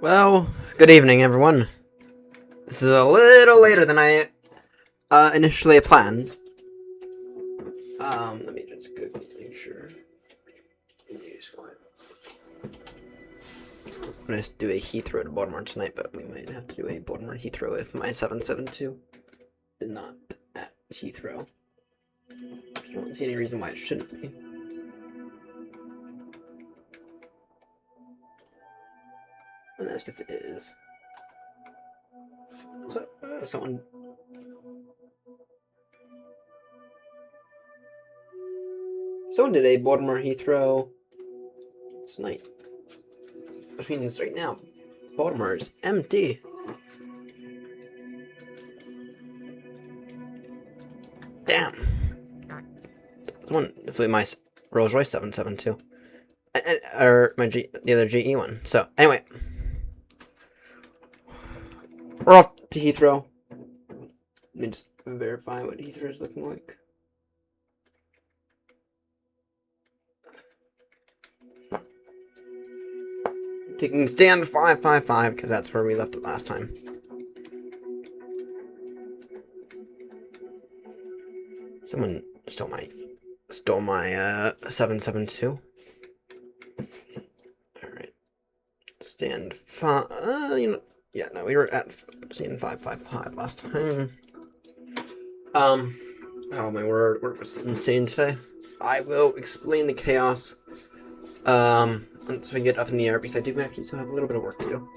Well, good evening, everyone. This is a little later than I initially planned. Let me just quickly make sure. I'm gonna do a Heathrow to Baltimore tonight, but we might have to do a Baltimore Heathrow if my 772 is not at Heathrow. I don't see any reason why it shouldn't be. And that's because it is. So, someone did a Baltimore Heathrow tonight. Which means right now, Baltimore is empty. Damn. Someone flew my Rolls Royce 772. Or the other GE one. So, anyway. We're off to Heathrow. Let me just verify what Heathrow is looking like. Taking stand 555 because that's where we left it last time. Someone stole my 772. All right. Stand 5. Yeah, no, we were at stand 555 last time. Oh my word, work was insane today. I will explain the chaos. Once we get up in the air, because I do actually still have a little bit of work to do.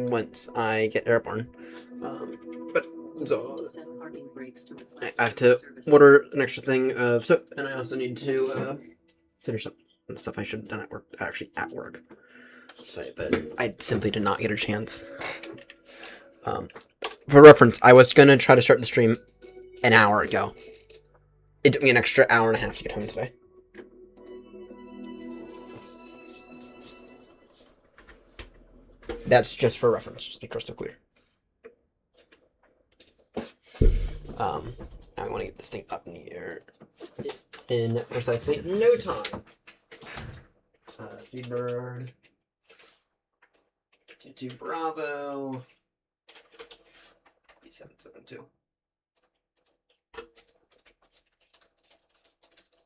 Once I get airborne. But so I have to order an extra thing of soap, and I also need to finish up stuff I should have done at work. Actually, at work. Sorry, but I simply did not get a chance. For reference, I was gonna try to start the stream an hour ago. It took me an extra hour and a half to get home today. That's just for reference, just to be crystal clear. Now I want to get this thing up in the air in precisely no time. Speedbird. 22 Bravo. B772.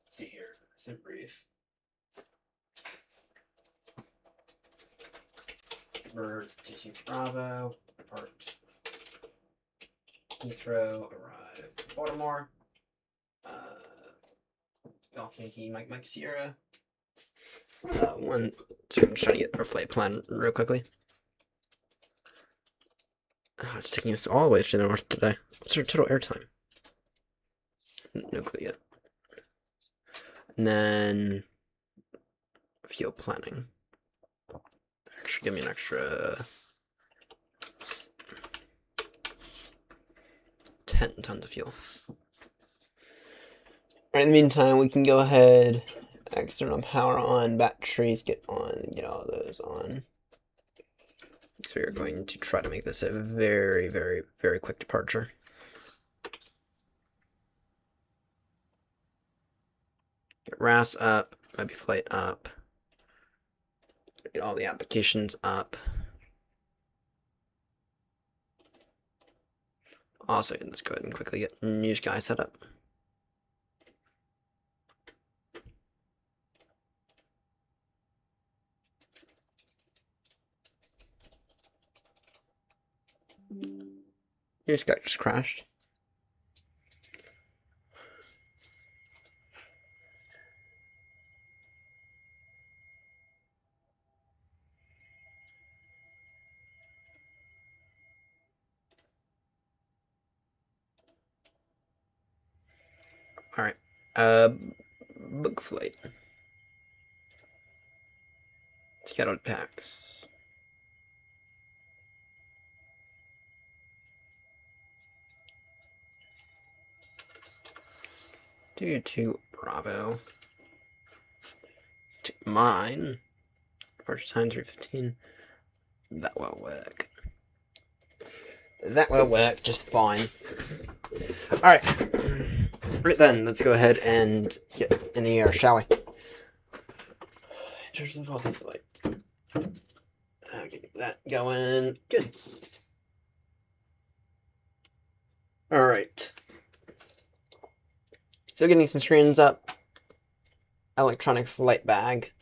See here, sim brief. Bird 22 Bravo, depart Heathrow, arrive Baltimore. Golf Yankee, Mike Sierra. So I'm just trying to get our flight plan real quickly. It's taking us all the way to the north today. What's our total airtime? No clue yet. And then fuel planning. Actually, give me an extra 10 tons of fuel. Right, in the meantime, we can go ahead, external power on, batteries get on, get all those on. So we're going to try to make this a very, very, very quick departure. Get RAS up, maybe flight up. Get all the applications up. Also, let's go ahead and quickly get New Sky set up. New Sky just crashed. Alright, book flight. Scheduled packs. To Bravo. To mine. Departure time 3:15. That will work. That will work just fine. Alright. Right then, let's go ahead and get in the air, shall we? In terms of all these lights. Okay. that going. Good. All right. So getting some screens up. Electronic flight bag.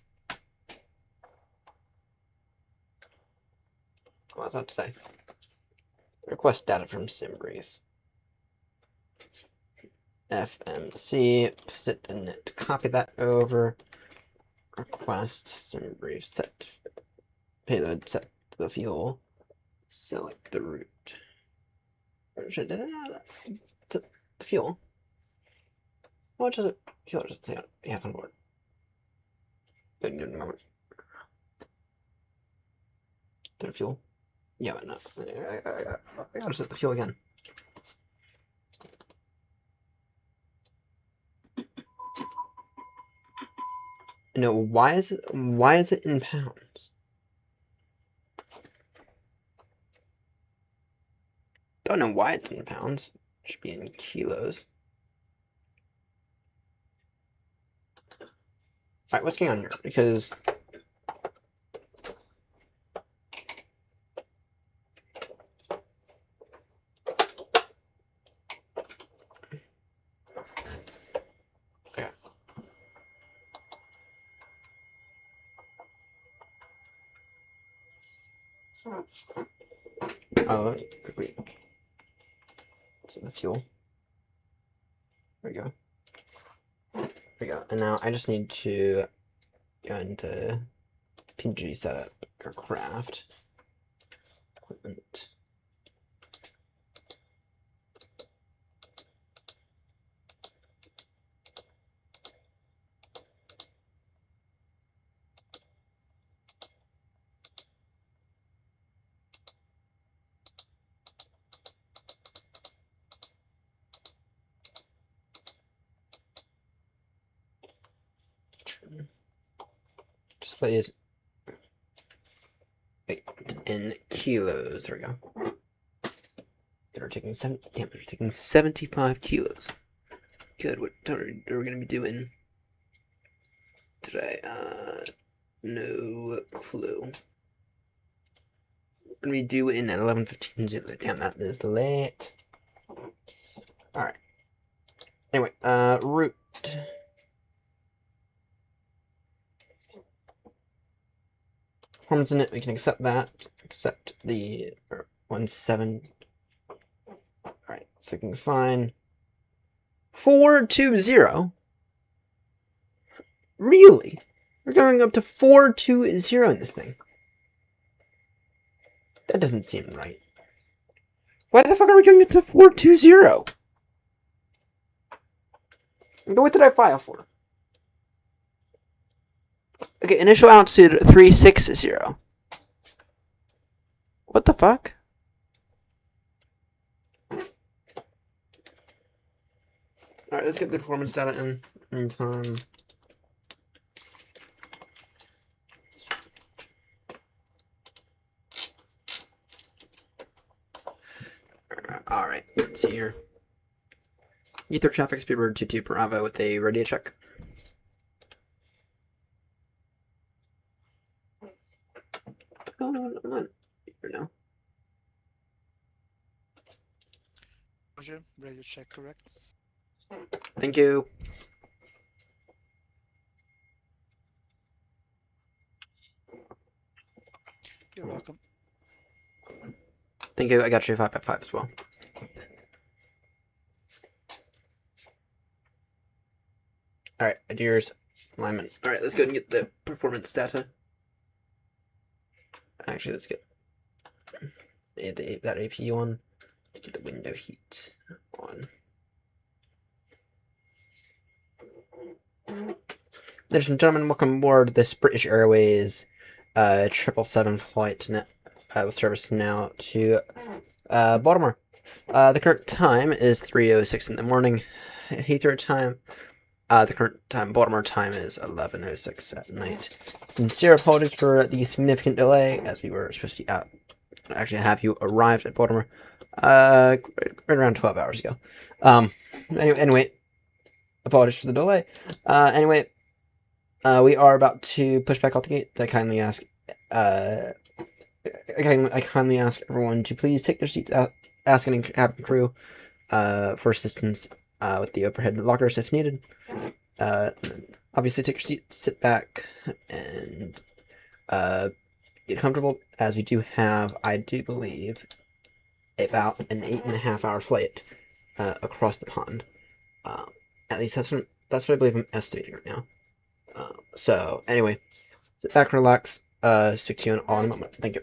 What was I about to say? Request data from SimBrief. FMC, sit in it, copy that over. Request SimBrief, set payload, set the fuel, select the route. Or should the fuel? How much is it? Fuel does it say you have on board? Good moment. The fuel? Yeah, but no. I gotta set the fuel again. No, why is it in pounds? Don't know why it's in pounds. It should be in kilos. Alright, what's going on here? Because quickly. So the fuel. There we go. There we go. And now I just need to go into PMDG setup or craft equipment. Display is in kilos. There we go. We're taking 75 kilos. Good. What are we gonna be doing today? No clue. We're gonna be doing at 11:15 Zulu. Damn, that is late. All right. Anyway, route. Performance in it, we can accept that. Accept the 17. Alright, so we can find 420. Really? We're going up to 420 in this thing. That doesn't seem right. Why the fuck are we going up to 420? What did I file for? Okay, initial altitude 360. What the fuck? Alright, let's get the performance data in time. Alright, let's see here. Heathrow traffic speedbird 22 Bravo with a radio check. No. Roger, radio check correct. Thank you. You're welcome. Thank you. I got you 5x5 as well. Alright, adheres alignment. Alright, let's go and get the performance data. Actually, let's get that AP on. Get the window heat on. Ladies and gentlemen, welcome aboard this British Airways 777 flight with service now to Baltimore. The current time is 3:06 in the morning. Heathrow time. The current time, Baltimore time, is 11:06 at night. Sincere apologies for the significant delay, as we were supposed to be out. Actually, have you arrived at Baltimore right around 12 hours ago. Anyway, apologies for the delay. We are about to push back out the gate. I kindly ask I kindly ask everyone to please take their seats, asking cabin crew for assistance with the overhead lockers if needed. Obviously, take your seat, sit back, and get comfortable, as we do have, I do believe, about an 8.5 hour flight across the pond. At least that's what I believe I'm estimating right now. So anyway, sit back, relax. Speak to you in all in a moment. Thank you.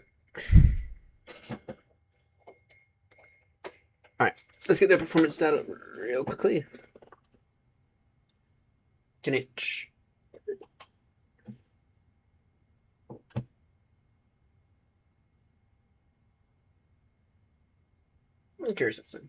All right, let's get the performance data real quickly. H. I'm curious what's in.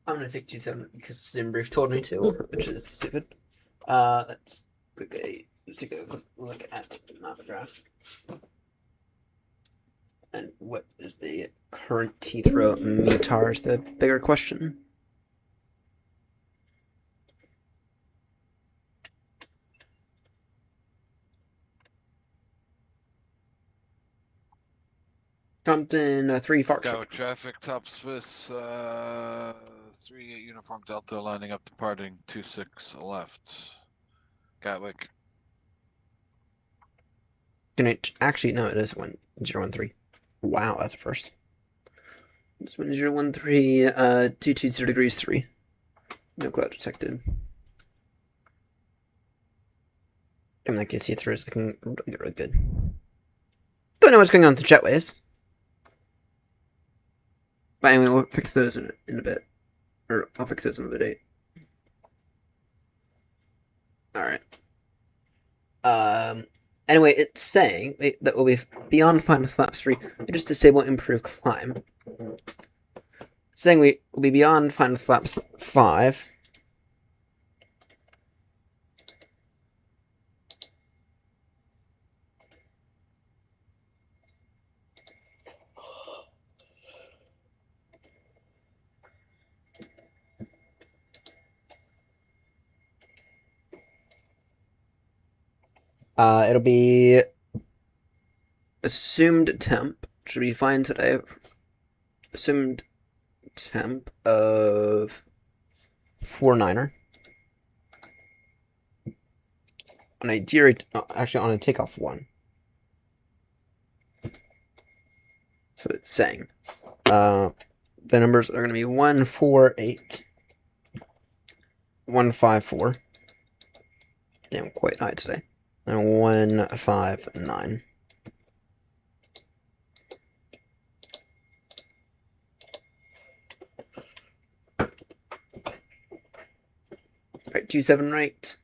I'm gonna take 2-7 because Simbrief told me to, which is stupid. Let's quickly take a quick look at map graph. And what is the current Heathrow METAR is the bigger question. Compton 3 Fox. Go traffic top Swiss 38 Uniform Delta lining up departing 26 left. Gatwick. Actually, no, it is 1013. Wow, that's a first. It's 1013, 220 degrees 3. No cloud detected. I mean, I can see through is looking really good. Don't know what's going on with the jetways. But anyway, we'll fix those in a bit. Or I'll fix those another date. Alright. Anyway, it's saying that we'll be beyond final flaps 3. We just disable improve climb. It's saying we will be beyond final flaps 5. It'll be assumed temp. Should be fine today. Assumed temp of 49er. On a actually on a takeoff 1. That's what it's saying. The numbers are going to be 148, 154. Damn, quite high today. And 159. Alright, 27 right.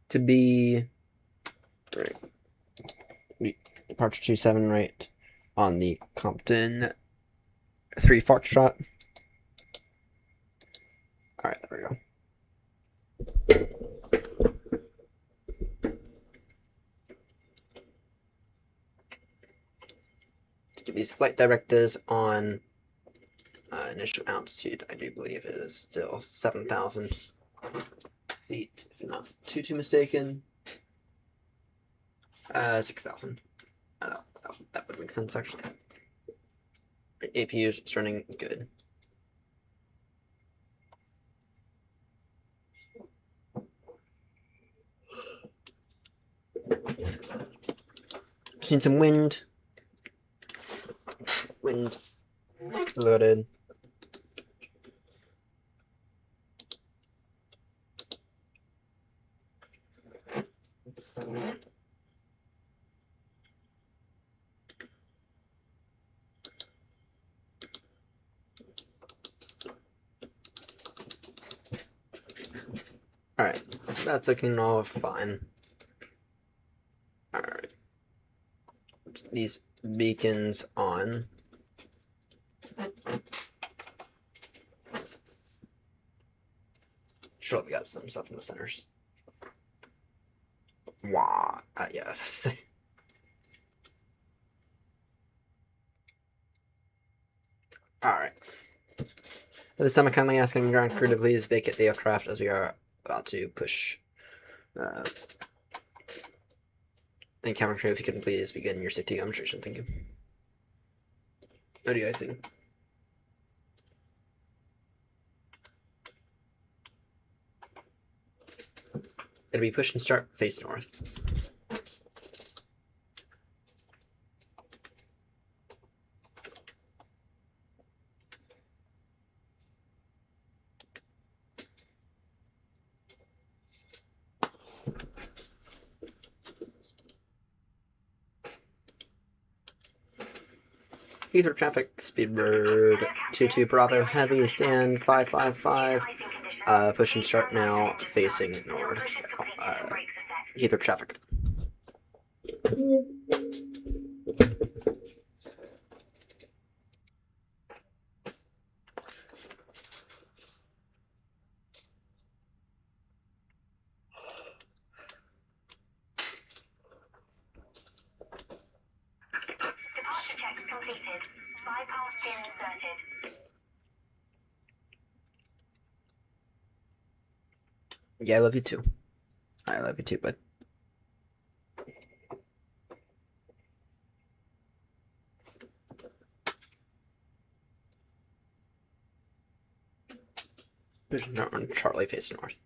To be right. Departure 27 right on the Compton 3 Foxtrot. Alright, there we go. These flight directives on initial altitude, I do believe, is still 7,000 feet, if I'm not too mistaken. 6,000. That would make sense, actually. APU is running good. Seen some wind. Wind loaded. Alright, that's looking all fine. Alright. These beacons on. Sure, we got some stuff in the centers. Wow. Yeah. All right. At this time, I kindly ask any ground crew to please vacate the aircraft as we are about to push. And cabin crew, if you can please begin your safety demonstration. Thank you. What do you guys think? It'll be push and start, face north. Heathrow traffic, Speedbird 22 Bravo Heavy, stand 555. Push and start now, facing north. Heathrow traffic. Departure checks completed. Bypass pin inserted. Yeah, I love you too. I love you too, bud. Push and start on Charlie, facing north.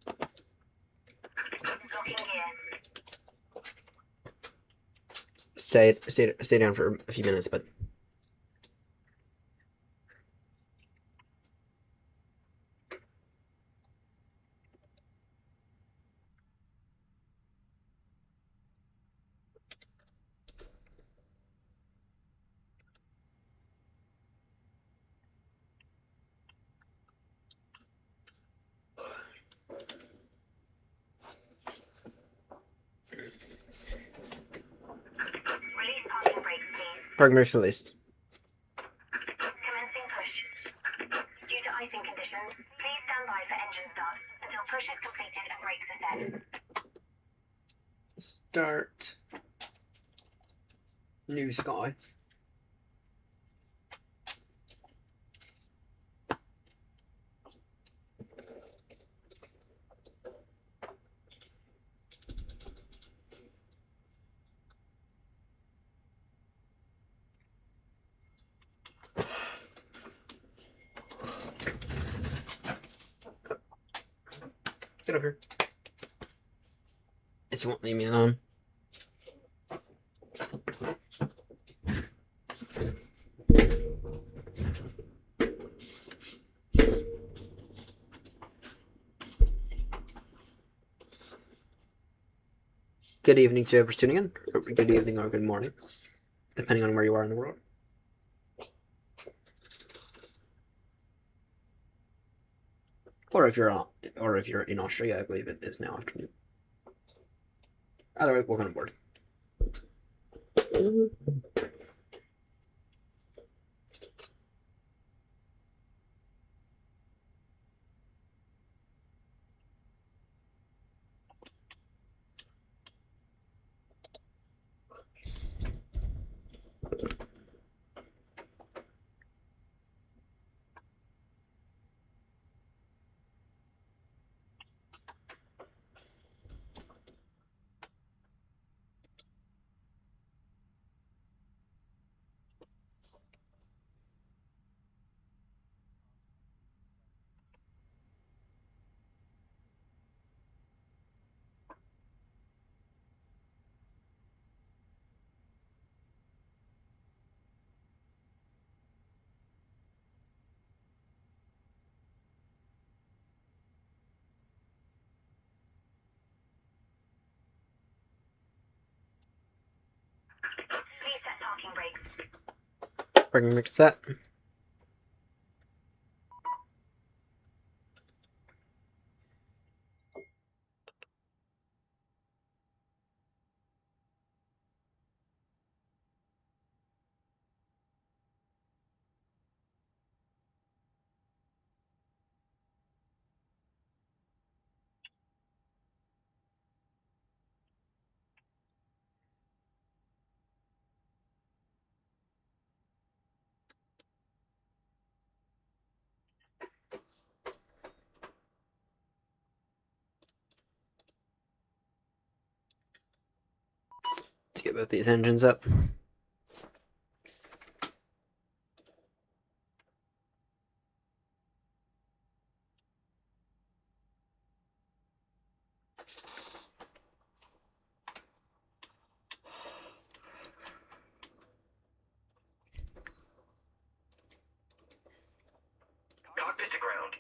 Locking gear. Stay down for a few minutes, bud. Release parking brakes, please. Parking brakes released. Commencing push. Due to icing conditions, please stand by for engine start until push is completed and brakes are set. Start. New sky. Get over here. It won't leave me alone. Good evening to whoever's tuning in. Or good evening or good morning, depending on where you are in the world. Or if you're in Australia, I believe it is now afternoon. Either way, welcome aboard. Please set parking brakes. Parking brake set. both these engines up. Cockpit to ground.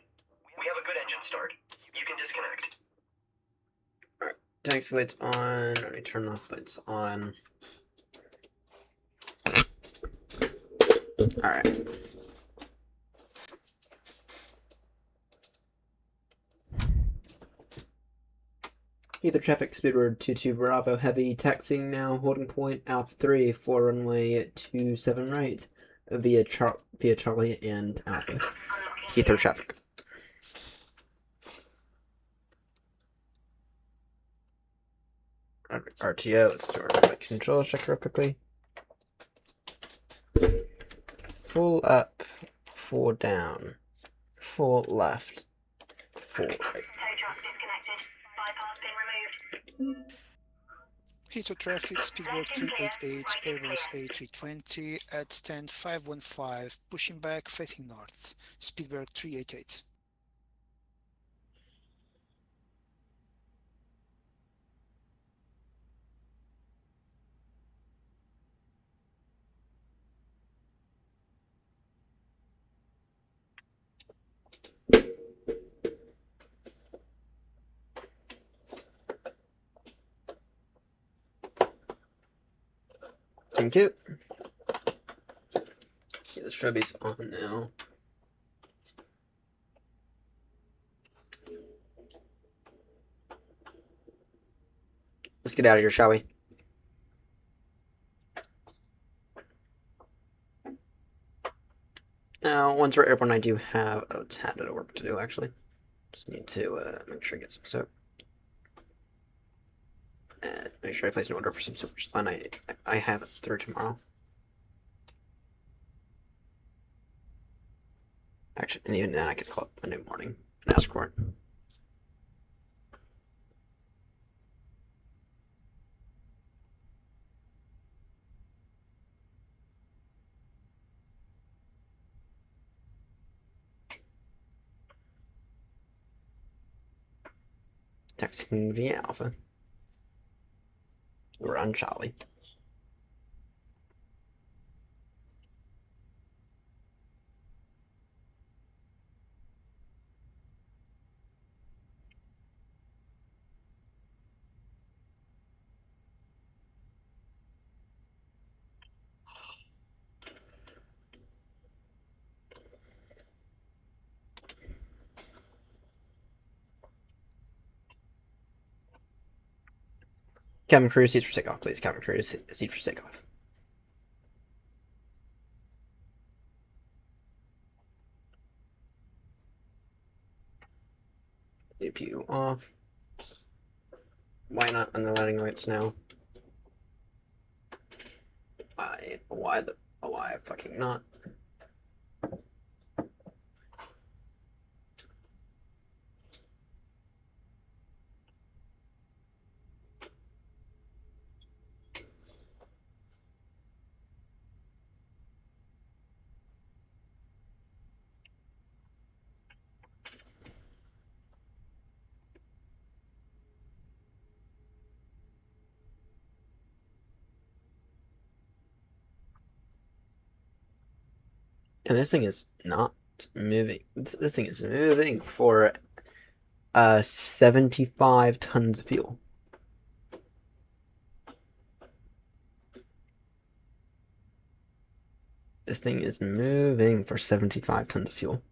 We have a good engine start. You can disconnect. Taxi lights on. Let me turn off lights on. Alright. Either traffic speedbird 22 Bravo heavy taxiing now, holding point Alpha 3 for runway 27 right via Charlie and Alpha. Heathrow traffic. RTO, let's do our traffic control check real quickly. Full up, full down, full left, full right. Tow truck disconnected. Bypass pin removed. Heathrow traffic, speedbird 388, Airbus A320 at stand 515, pushing back facing north. Speedbird 388. Thank you. Okay, the shrubby's on now. Let's get out of here, shall we? Now, once we're airborne, I do have a tad bit of work to do, actually. Just need to make sure I get some soap. And make sure I place an order for some soap, which is fine. I have it through tomorrow. Actually, and even then, I could call it Monday morning and ask for it. Texting via Alpha. We're on Charlie. Cabin crew, seats for takeoff, please. Cabin crew, seat for takeoff. APU off. Why not on the landing lights now? Why fucking not? And this thing is not moving. This thing is moving for 75 tons of fuel. This thing is moving for 75 tons of fuel.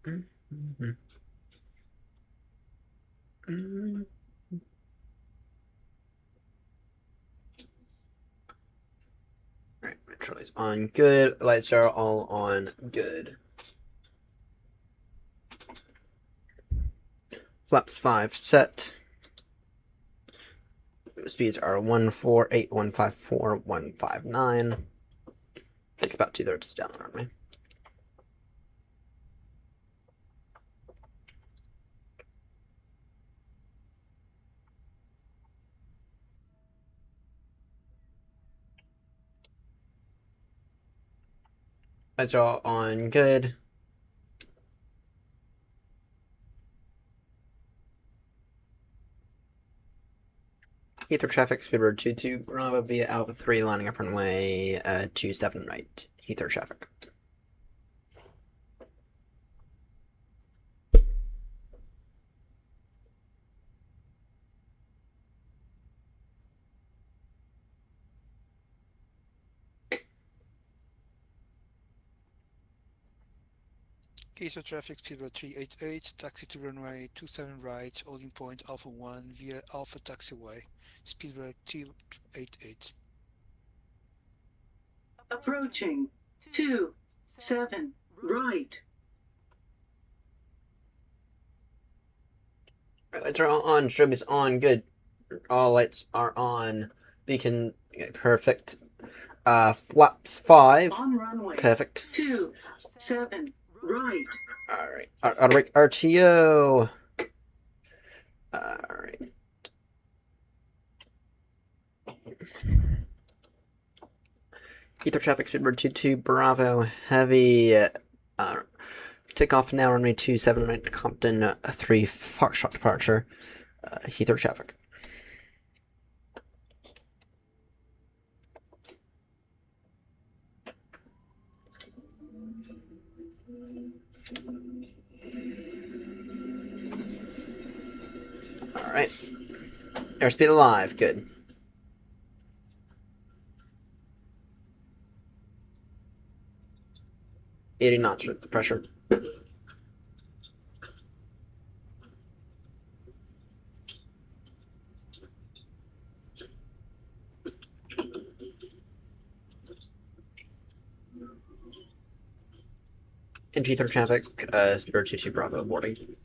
Alright, Charlie's on good. Lights are all on good. Flaps 5 set. Speeds are 148, 154, 159. Takes about 2/3 down the runway. Lights are all on good. Heathrow traffic, speedbird 22, Bravo via Alpha 3, lining up runway 27 right. Heathrow traffic. Heathrow traffic, speedbird 388, taxi to runway 27 right, holding point Alpha 1 via Alpha Taxiway, speedbird 288. Approaching 27 right. Lights are all on. Strobe is on. Good. All lights are on. Beacon. Okay, perfect. Flaps 5. On runway Perfect. 27 right. Alright. Autobrake RTO. Alright. Heathrow traffic, speedbird 22, Bravo, heavy. Takeoff now, runway 27 right, Compton 3, Foxtrot departure. Heathrow traffic. Alright. Airspeed alive, good. $80 knots with the pressure. Into Heathrow traffic, speedbird 22 Bravo boarding.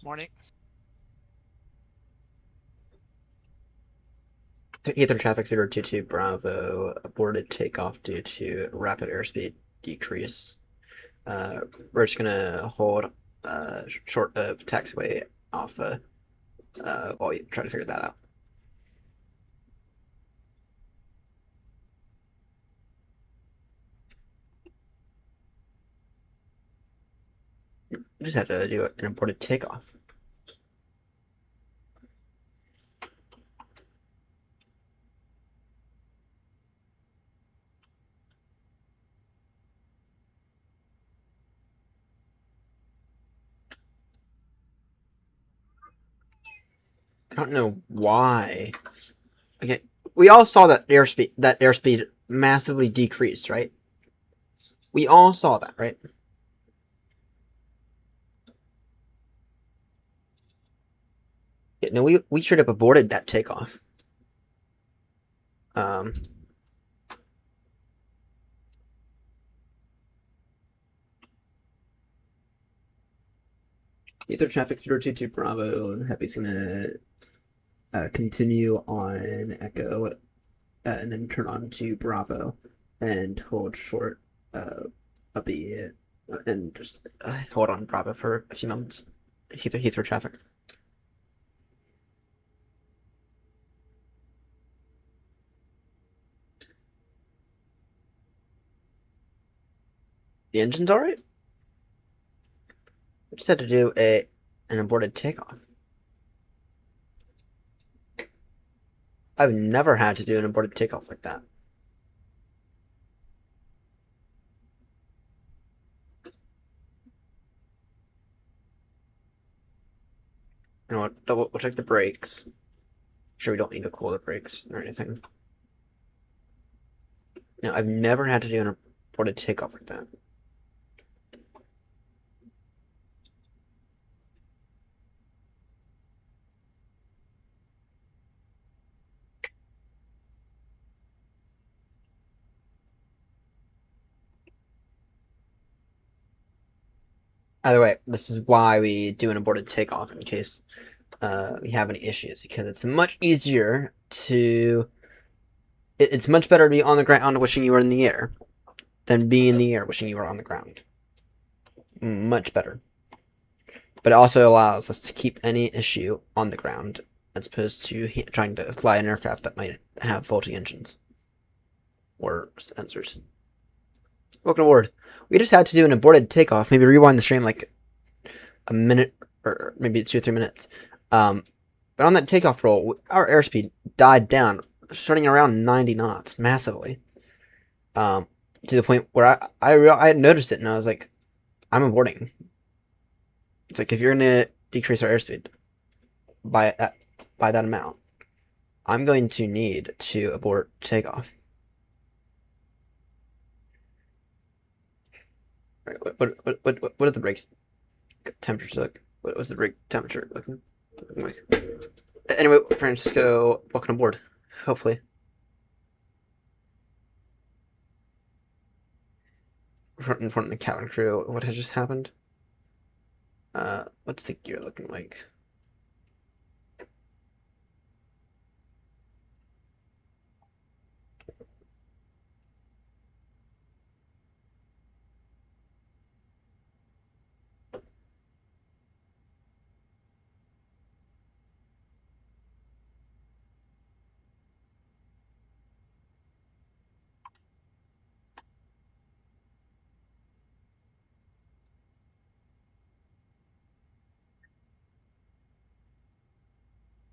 Morning. Heathrow traffic, speedbird 22 Bravo, aborted takeoff due to rapid airspeed decrease. We're just gonna hold short of taxiway Alpha while you try to figure that out. You just had to do an aborted takeoff. I don't know why. Okay, we all saw that airspeed massively decreased, right? We all saw that, right? Yeah, no, we should have aborted that takeoff. Ether traffic 022 Bravo. Heavy's gonna continue on Echo and then turn on to Bravo and hold short of the and just hold on Bravo for a few moments. Heathrow traffic. The engine's alright. We just had to do an aborted takeoff. I've never had to do an aborted takeoff like that. You know what? We'll check the brakes. Sure, we don't need to cool the brakes or anything. No, I've never had to do an aborted takeoff like that. Either way, this is why we do an aborted takeoff in case we have any issues, because it's much easier to. It's much better to be on the ground wishing you were in the air than be in the air wishing you were on the ground. Much better. But it also allows us to keep any issue on the ground as opposed to trying to fly an aircraft that might have faulty engines or sensors. Welcome aboard. We just had to do an aborted takeoff. Maybe rewind the stream like a minute or maybe 2 or 3 minutes. But on that takeoff roll, our airspeed died down, starting around 90 knots, massively. To the point where I had noticed it and I was like, I'm aborting. It's like, if you're going to decrease our airspeed by that amount, I'm going to need to abort takeoff. Right, what are the brakes temperatures look? What was the brake temperature looking like? Anyway, Francisco, welcome aboard. Hopefully. In front of the cabin crew, what has just happened? What's the gear looking like?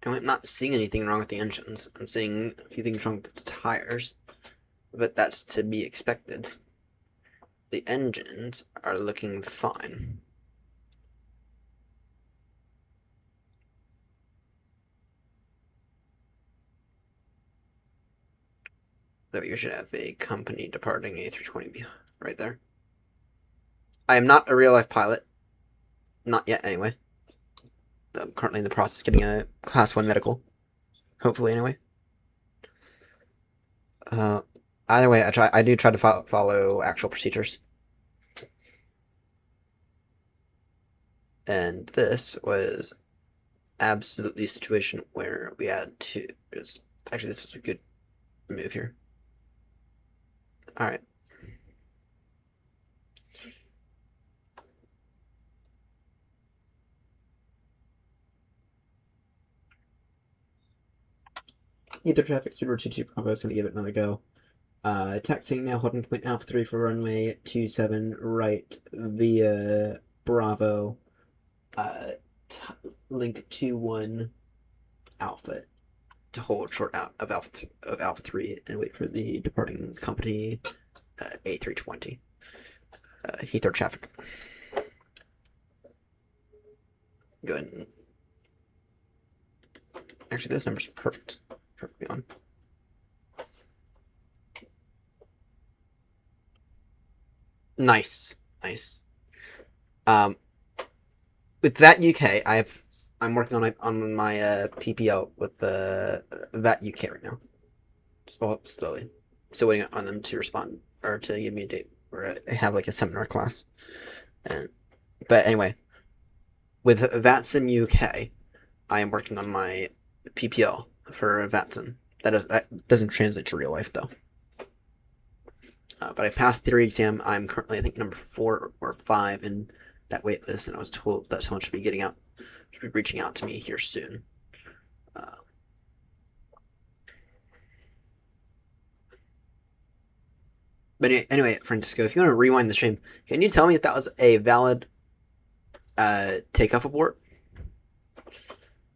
I'm not seeing anything wrong with the engines. I'm seeing a few things wrong with the tires, but that's to be expected. The engines are looking fine. Though you should have a company departing A320 right there. I am not a real-life pilot. Not yet, anyway. I'm currently in the process of getting a Class 1 medical. Hopefully, anyway. Either way, I do try to follow actual procedures. And this was absolutely a situation where we had to. Actually, this was a good move here. All right. Either traffic speed or 22 Bravo is going to give it another go. Taxiing now, holding point Alpha 3 for runway 27 right via Bravo. Link 21 Alpha to hold short out of Alpha 3 and wait for the departing company A320. Heathrow traffic. Go ahead and... Actually, those numbers are perfect. Perfectly on. Nice. With that UK, I'm working on my PPL with that UK right now. Slowly. Still waiting on them to respond or to give me a date where I have like a seminar class. But anyway, with VATSIM UK, I am working on my PPL for VATSIM. That doesn't translate to real life though. But I passed the theory exam. I'm currently, I think, number 4 or 5 in that wait list, and I was told that someone should be reaching out to me here soon. But anyway, Francisco, if you want to rewind the stream, can you tell me if that was a valid takeoff abort?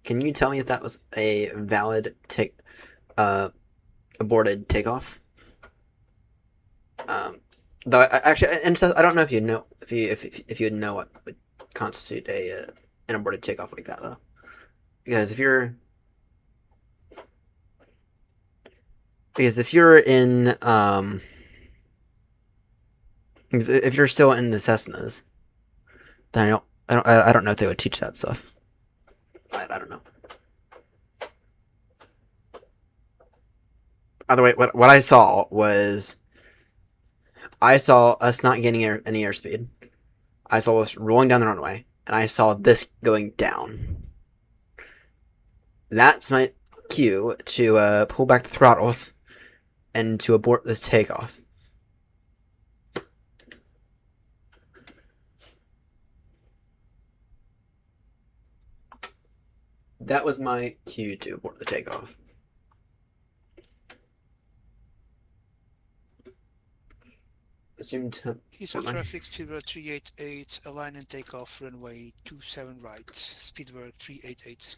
Can you tell me if that was a valid aborted takeoff? Though actually, and so I don't know if you know if you would know what would constitute an aborted takeoff like that though. Because if you're in because if you're still in the Cessnas, then I don't know if they would teach that stuff. I don't know. By the way, what I saw was I saw us not getting any airspeed. I saw us rolling down the runway, and I saw this going down. That's my cue to pull back the throttles and to abort this takeoff. That was my cue to abort the takeoff. Assume temp. Heathrow traffic, speedbird 388, align and take off runway 27 right, speedbird 388.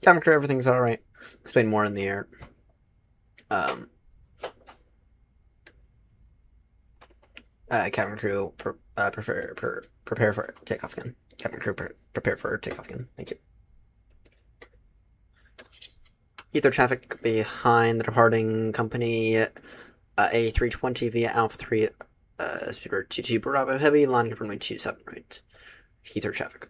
Cabin crew, everything's alright. Explain more in the air. Cabin crew, prepare for takeoff again. Cabin crew, prepare for takeoff again. Thank you. Heathrow traffic behind the departing company A320 via Alpha 3, speedbird 22 Bravo Heavy, lining up runway 27 right. Heathrow traffic.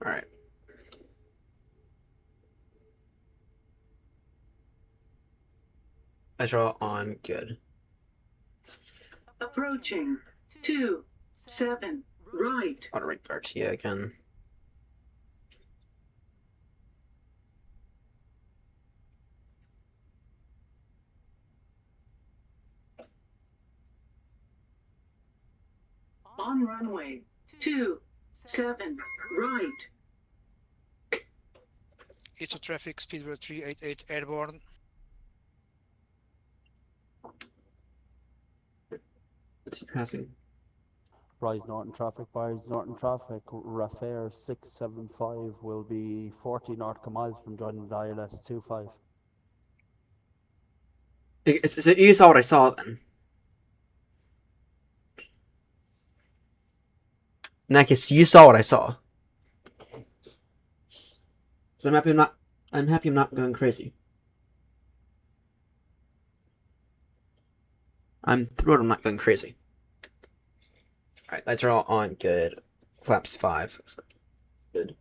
Alright. I draw on good. Approaching 27 right. Auto rate RTA again. On runway 27 right. Heathrow traffic, speedbird 388, airborne. What's he passing? Rise Norton traffic, Rafair 675 will be 40 nautical miles from joining the ILS 25. So you saw what I saw then. In that case, you saw what I saw. So I'm happy I'm not going crazy. I'm thrilled I'm not going crazy. Alright, lights are all on, good. Flaps 5. Good.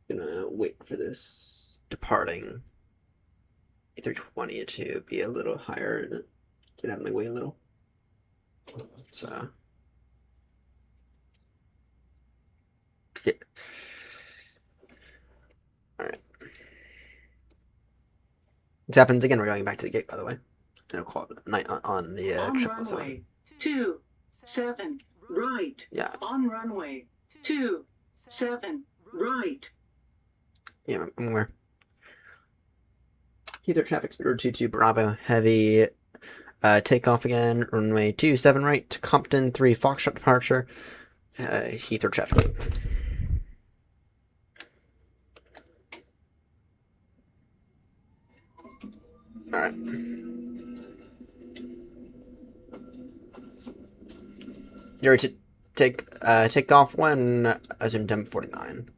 Gonna wait for this departing A320 to be a little higher and get out of my way a little. So yeah. Alright. This happens again, we're going back to the gate, by the way. And I'll call it night on the On 777. runway 27 right. Yeah. On runway 27 right. Yeah, I'm aware. Heathrow traffic speedbird 22 Bravo Heavy. Takeoff again, runway 27 right, Compton 3 Foxtrot departure. Heathrow traffic. Alright. You ready to take off when assume temp 49.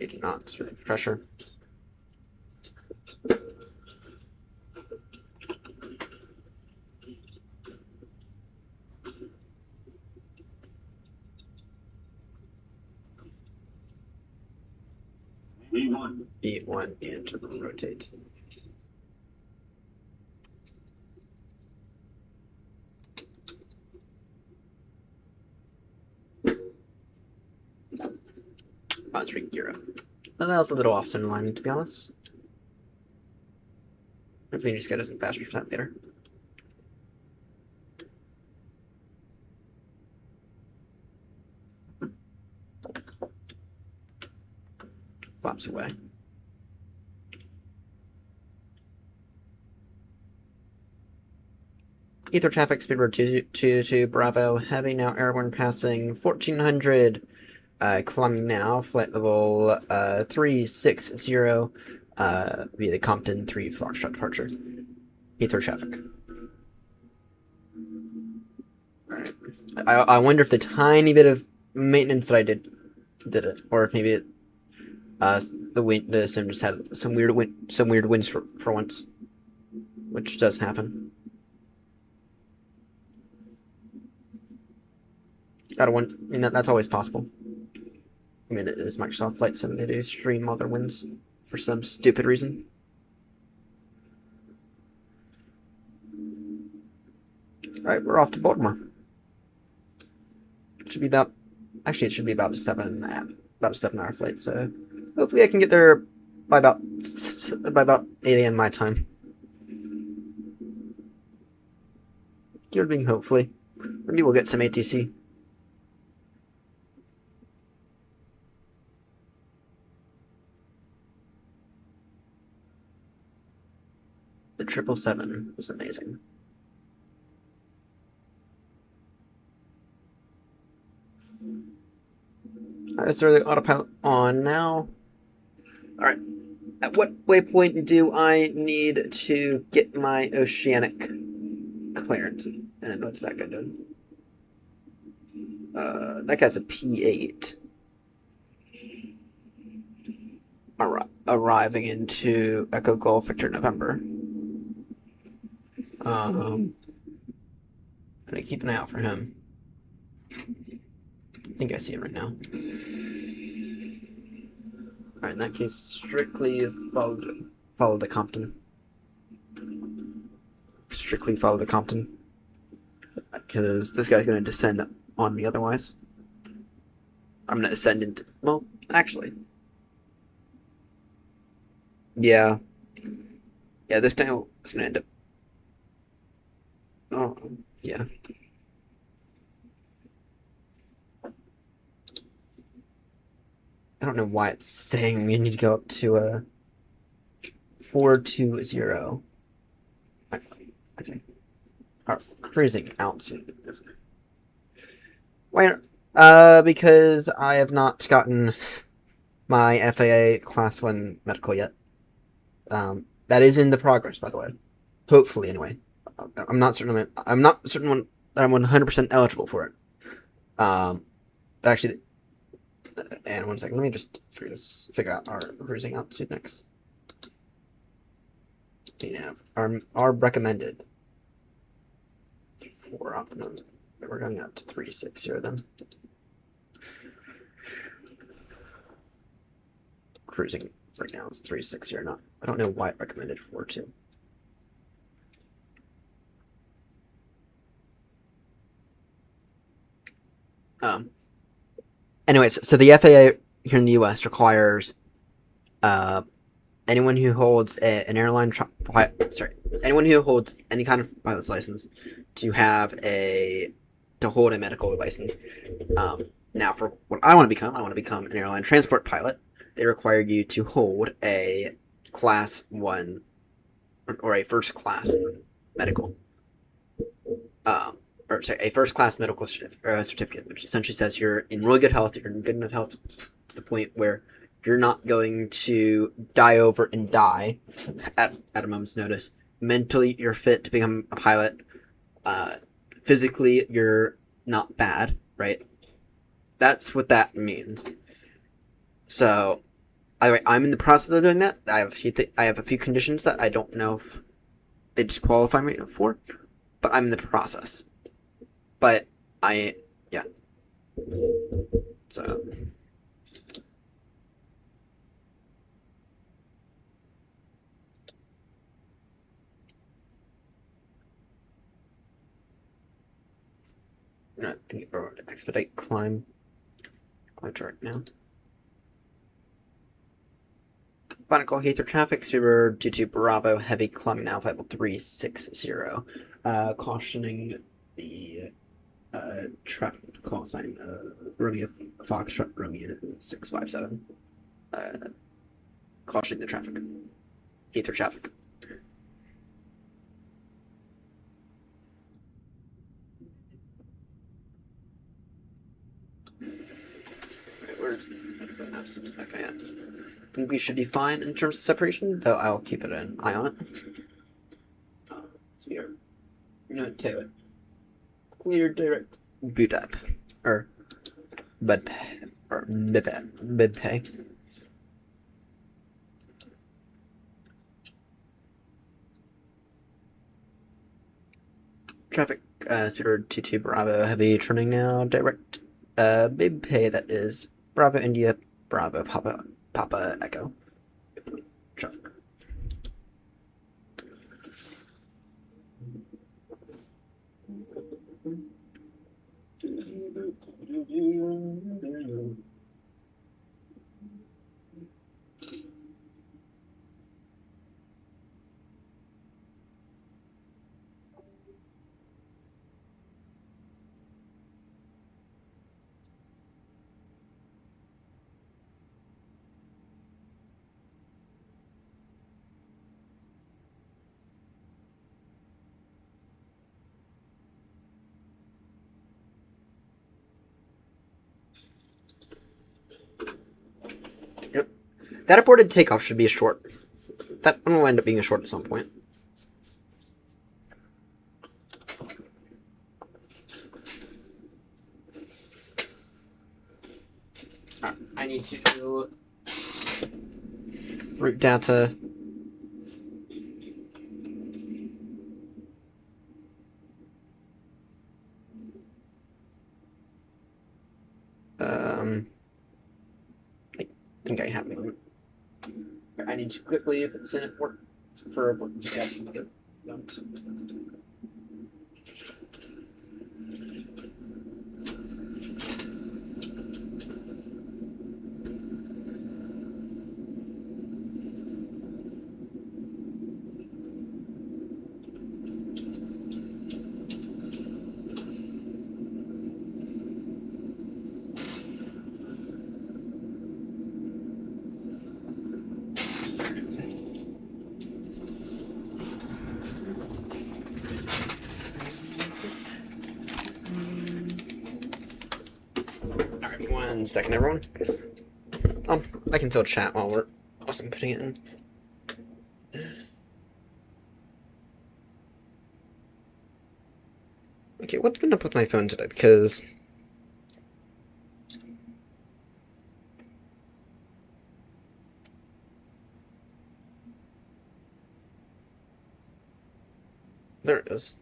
Eighty knots with the pressure. B1 and rotate. Oh, let's re-gear up. Well, that was a little off center alignment, to be honest. Hopefully this guy doesn't bash me for that later. Flaps away. Ether traffic speed road 222 Bravo, heavy now airborne passing 1400, climbing now, flight level 360, via the Compton 3 Foxtrot departure. Heathrow traffic. Alright. I wonder if the tiny bit of maintenance that I did it, or if maybe it, the sim just had some weird winds for once, which does happen. I mean, that's always possible. I mean, it is Microsoft Flight Sim. They do stream all their wins for some stupid reason. Alright, we're off to Baltimore. It should be about... Actually, it should be about a 7-hour flight, so... Hopefully I can get there by about 8 a.m. my time. You're being hopefully. Maybe we'll get some ATC. The 777 is amazing. Alright, let's throw the autopilot on now. Alright. At what waypoint do I need to get my oceanic clearance? And what's that guy doing? That guy's a P8. Arriving into Echo Golf Victor November. I'm gonna keep an eye out for him. I think I see him right now. Alright, in that case, strictly follow the Compton. Strictly follow the Compton. Because this guy's gonna descend on me otherwise. I'm gonna ascend into... Well, actually... Yeah. Yeah, this guy is gonna end up... Oh, yeah. I don't know why it's saying we need to go up to 420. Okay. Our cruising altitude is... Why? Because I have not gotten my FAA Class 1 medical yet. That is in the progress, by the way. Hopefully, anyway. I'm not certain that I'm 100% eligible for it. But actually, and 1 second, let me just figure out our cruising altitude next. We have our recommended for optimum. We're going up to 360 then. Cruising right now is 360 or not. I don't know why it recommended 4.2. Anyways, so the FAA here in the U.S. requires anyone who holds anyone who holds any kind of pilot's license to hold a medical license. Now, for what I want to become an airline transport pilot. They require you to hold a Class 1 or a first class medical. A first class medical certificate, which essentially says you're in really good health, you're in good enough health to the point where you're not going to die at a moment's notice. Mentally, you're fit to become a pilot. Physically, you're not bad, right? That's what that means. So, anyway, I'm in the process of doing that. I have a few conditions that I don't know if they disqualify me for, but I'm in the process. But yeah. So, Not thinking about expedite climb. Climb right now. Final call Heathrow traffic, Speedbird 22 Bravo, heavy climbing now, flight level 360. Cautioning the traffic call sign, Romeo Foxtrot Romeo 657. Cautioning the traffic. Heathrow traffic. Right, where's that guy at? I think we should be fine in terms of separation, though I'll keep an eye on it. So here. No, tell you what. Clear direct boot up. Or bud pay. Or mid pay. Traffic, Speedbird 22 Bravo, heavy turning now, direct, big pay, that is Bravo India, Bravo Papa Echo. Traffic. Yep. That aborted takeoff should be a short. That one will end up being a short at some point. I need to route data. I think I have it. I need to quickly send it work for yeah, don't. Alright, 1 second, everyone. I can still chat while we're also putting it in. Okay, what's been up with my phone today? Because there it is.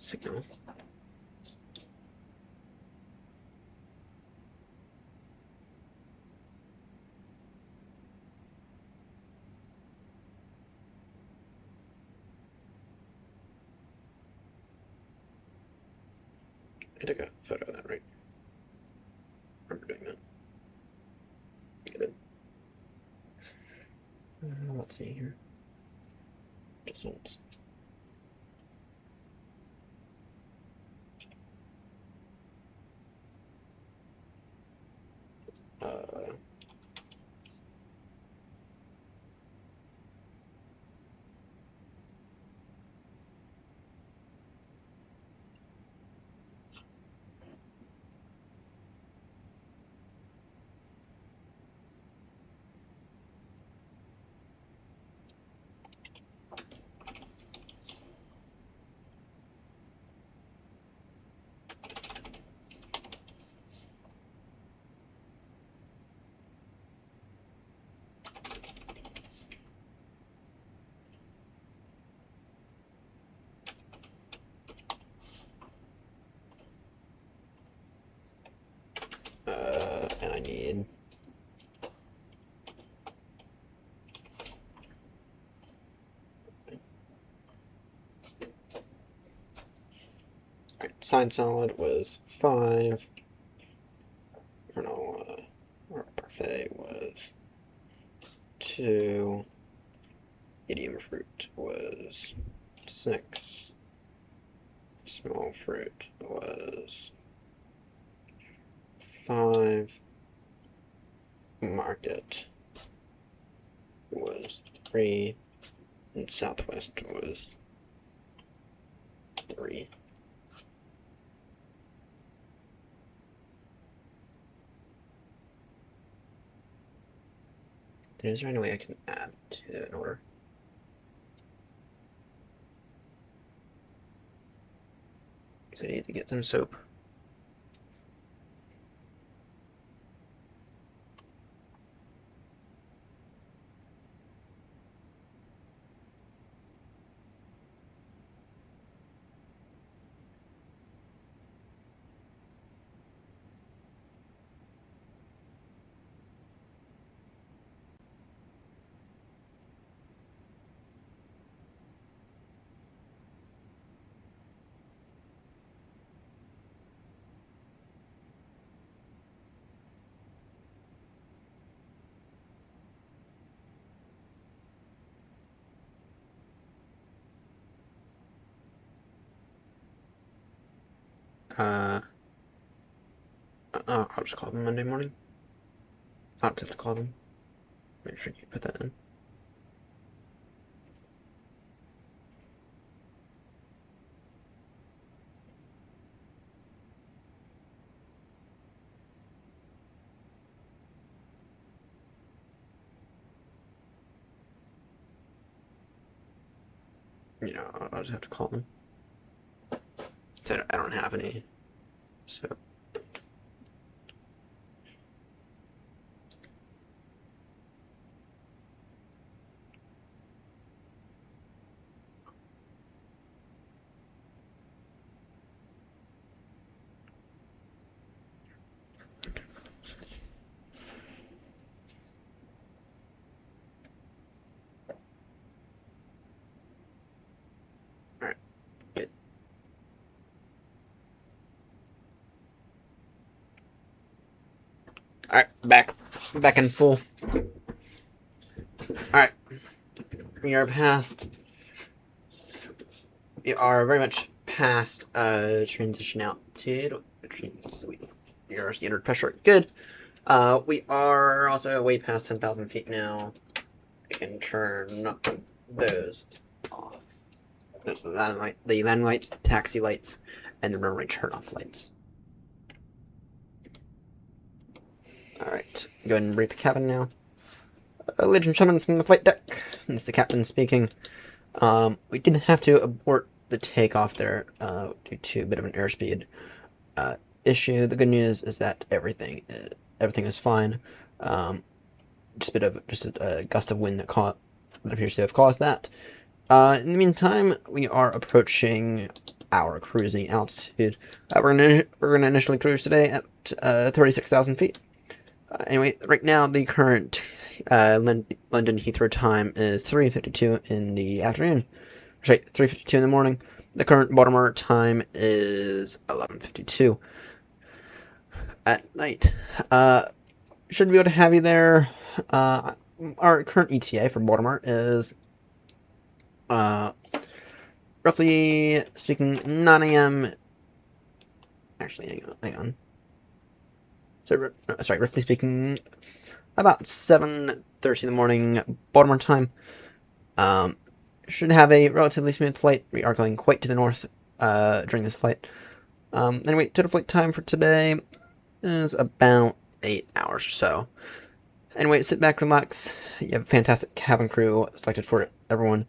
Signal. I took a photo of that, right? I remember doing that. I did. Let's see here. Just once. Alright, side solid was 5. Granola or parfait was 2. Medium fruit was 6. Small fruit was 5. Market was 3. And Southwest was 3. Is there any way I can add to an order? Because I need to get some soap. I'll just call them Monday morning. I'll have to call them. Make sure you put that in. Yeah, I'll just have to call them. So I don't have any. So. Alright, good. Alright, back in full. Alright, we are very much past transition altitude, which means we are standard pressure. Good. We are also way past 10,000 feet now. We can turn those off. There's the land lights, the taxi lights, and the runway turn-off lights. Alright, go ahead and break the cabin now. Ladies and gentlemen from the flight deck, this is the captain speaking. We didn't have to abort the takeoff there due to a bit of an airspeed issue. The good news is that everything is fine. Just a gust of wind that appears to have caused that. In the meantime, we are approaching our cruising altitude. We're gonna initially cruise today at 36,000 feet. Anyway, right now the current London Heathrow time is 3:52 in the afternoon. Sorry, 3:52 in the morning. The current Baltimore time is 11:52 at night. Should be able to have you there. Our current ETA for Baltimore is roughly speaking 9 a.m. Actually, hang on. So, sorry, roughly speaking, about 7:30 in the morning Baltimore time. Should have a relatively smooth flight. We are going quite to the north during this flight. Anyway, total flight time for today is about 8 hours or so. Anyway, sit back, relax. You have a fantastic cabin crew selected for everyone.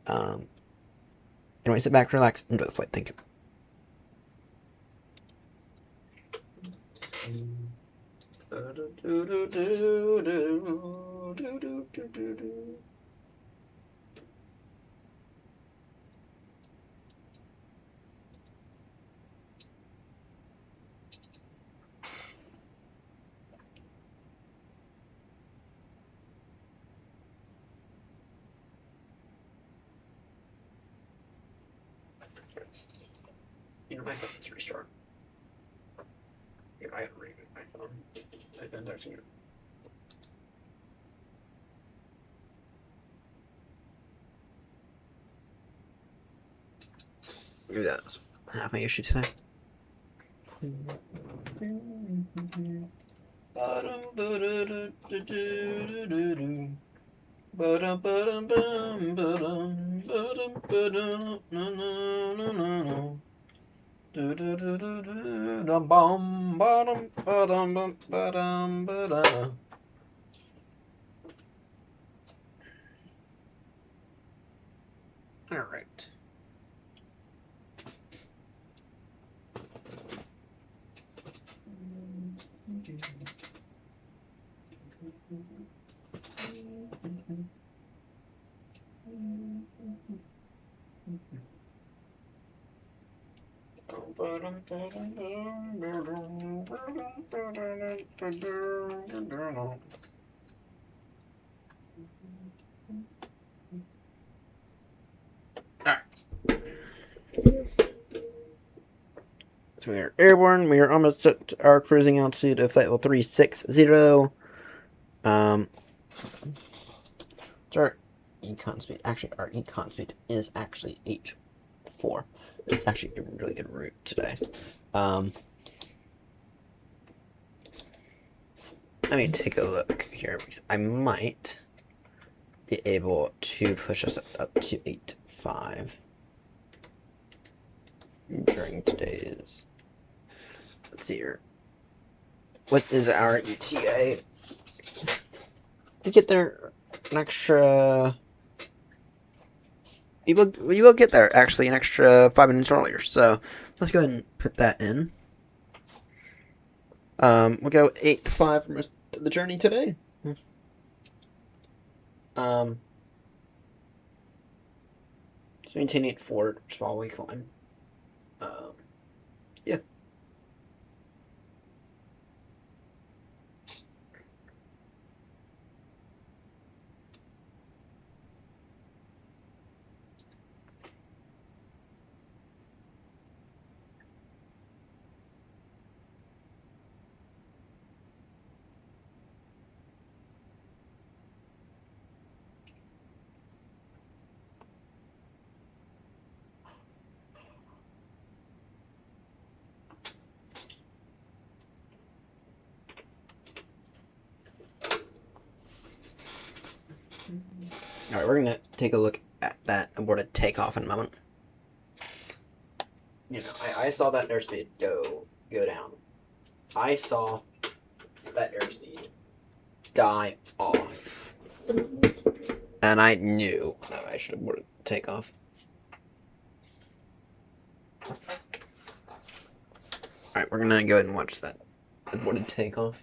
Anyway, sit back, relax, enjoy the flight. Thank you. You know, my phone's restart. Yeah, I gotta reboot my phone. My phone's actually. Maybe that was half my issue today. All right. So we are airborne. We are almost at our cruising altitude of flight level 360. So our econ speed. Actually, our econ speed is actually H4. It's actually a really good route today. Let me take a look here because I might be able to push us up to 8.5 during today's. Let's see here. What is our ETA? We get there an extra. We will get there actually an extra 5 minutes earlier. So let's go ahead and put that in. We'll go 8.5 for most of the journey today. So maintain 8.4 while we climb. Yeah. All right, we're gonna take a look at that aborted takeoff in a moment. You know, I saw that airspeed go down. I saw that airspeed die off, and I knew that I should have aborted takeoff. All right, we're gonna go ahead and watch that aborted takeoff.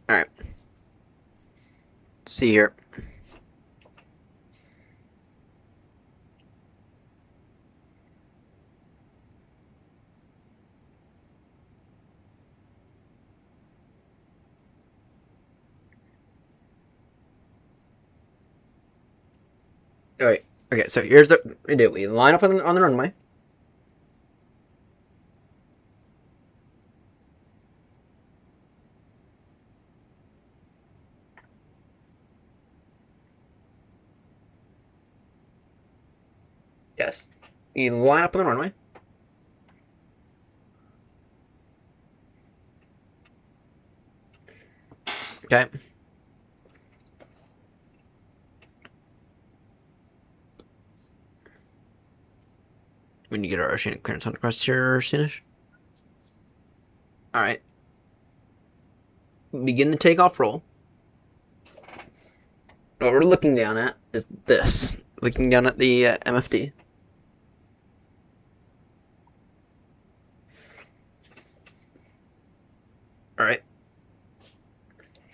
All right. See here. All right. Okay. So here's the we do. We line up on the runway. Yes. You line up on the runway. Okay. We need to get our oceanic clearance on across here soonish. Alright. begin the takeoff roll. What we're looking down at is this. Looking down at the MFD. Alright.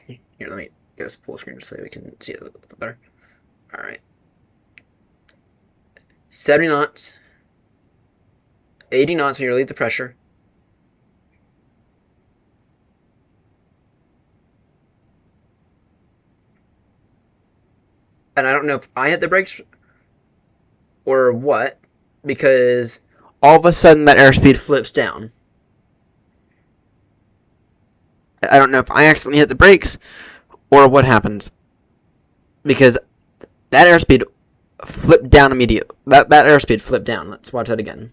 Here, let me go full screen just so we can see it a little bit better. Alright. 70 knots. 80 knots when you relieve the pressure. And I don't know if I hit the brakes or what, because all of a sudden that airspeed flips down. I don't know if I accidentally hit the brakes or what happens, because that airspeed flipped down immediately. That airspeed flipped down. Let's watch that again.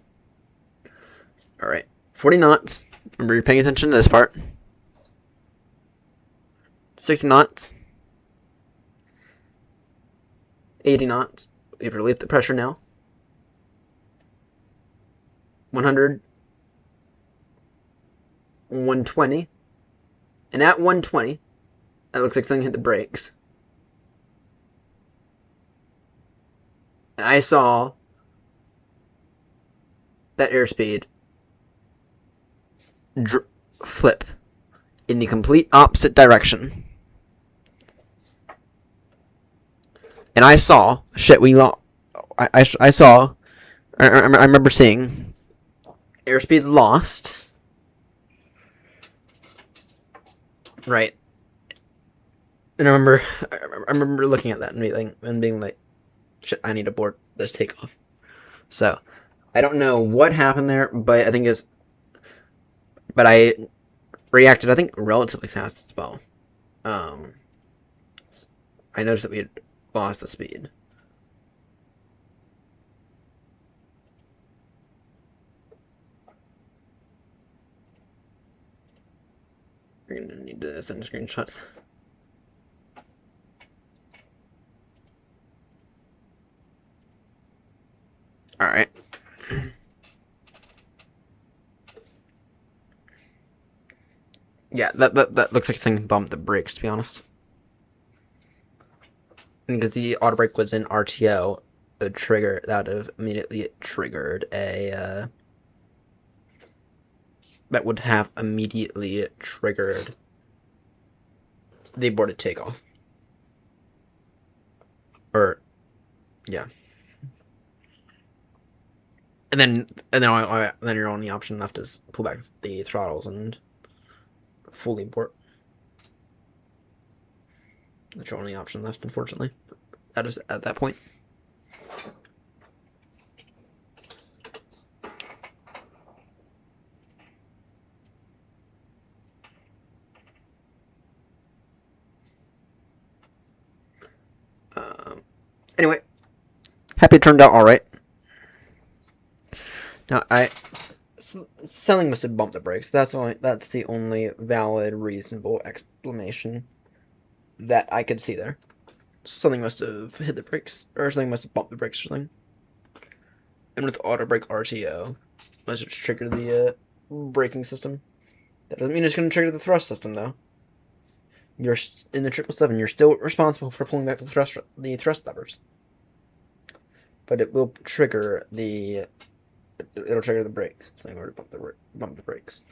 Alright, 40 knots. Remember, you're paying attention to this part. 60 knots. 80 knots. We've relieved the pressure now. 100. 120. And at 120, that looks like something hit the brakes. And I saw that airspeed flip in the complete opposite direction. And I saw shit. I saw. I remember seeing airspeed lost. Right. And I remember looking at that and being like, shit, I need to board this takeoff. So, I don't know what happened there, but I think but I reacted, I think, relatively fast as well. I noticed that we had lost the speed. We're gonna need to send a screenshot. Alright. Yeah, that looks like something bumped the brakes, to be honest. Because the auto brake was in RTO, the trigger, that would have immediately triggered a, that would have immediately triggered the aborted takeoff. Or, yeah. And then your only option left is pull back the throttles and fully abort. That's your only option left, unfortunately. That is at that point. Anyway, happy it turned out all right. Now something must have bumped the brakes. That's the only valid, reasonable explanation that I could see there. Something must have hit the brakes, or something must have bumped the brakes or something. And with auto brake RTO, must have triggered the braking system. That doesn't mean it's going to trigger the thrust system, though. You're in the 777. You're still responsible for pulling back the thrust levers, but it will trigger the. It'll trigger the brakes. Something were to bump the brakes.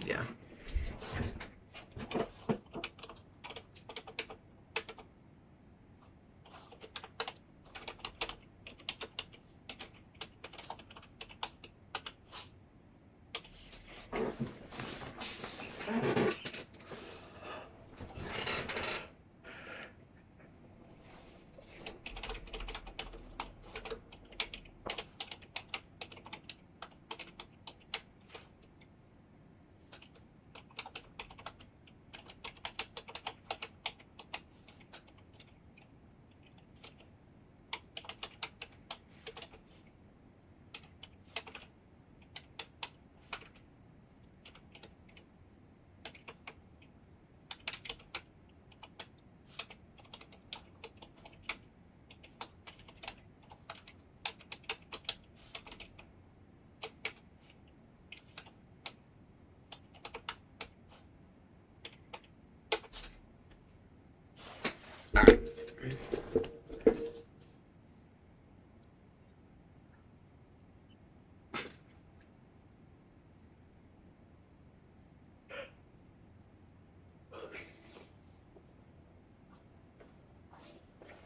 Yeah.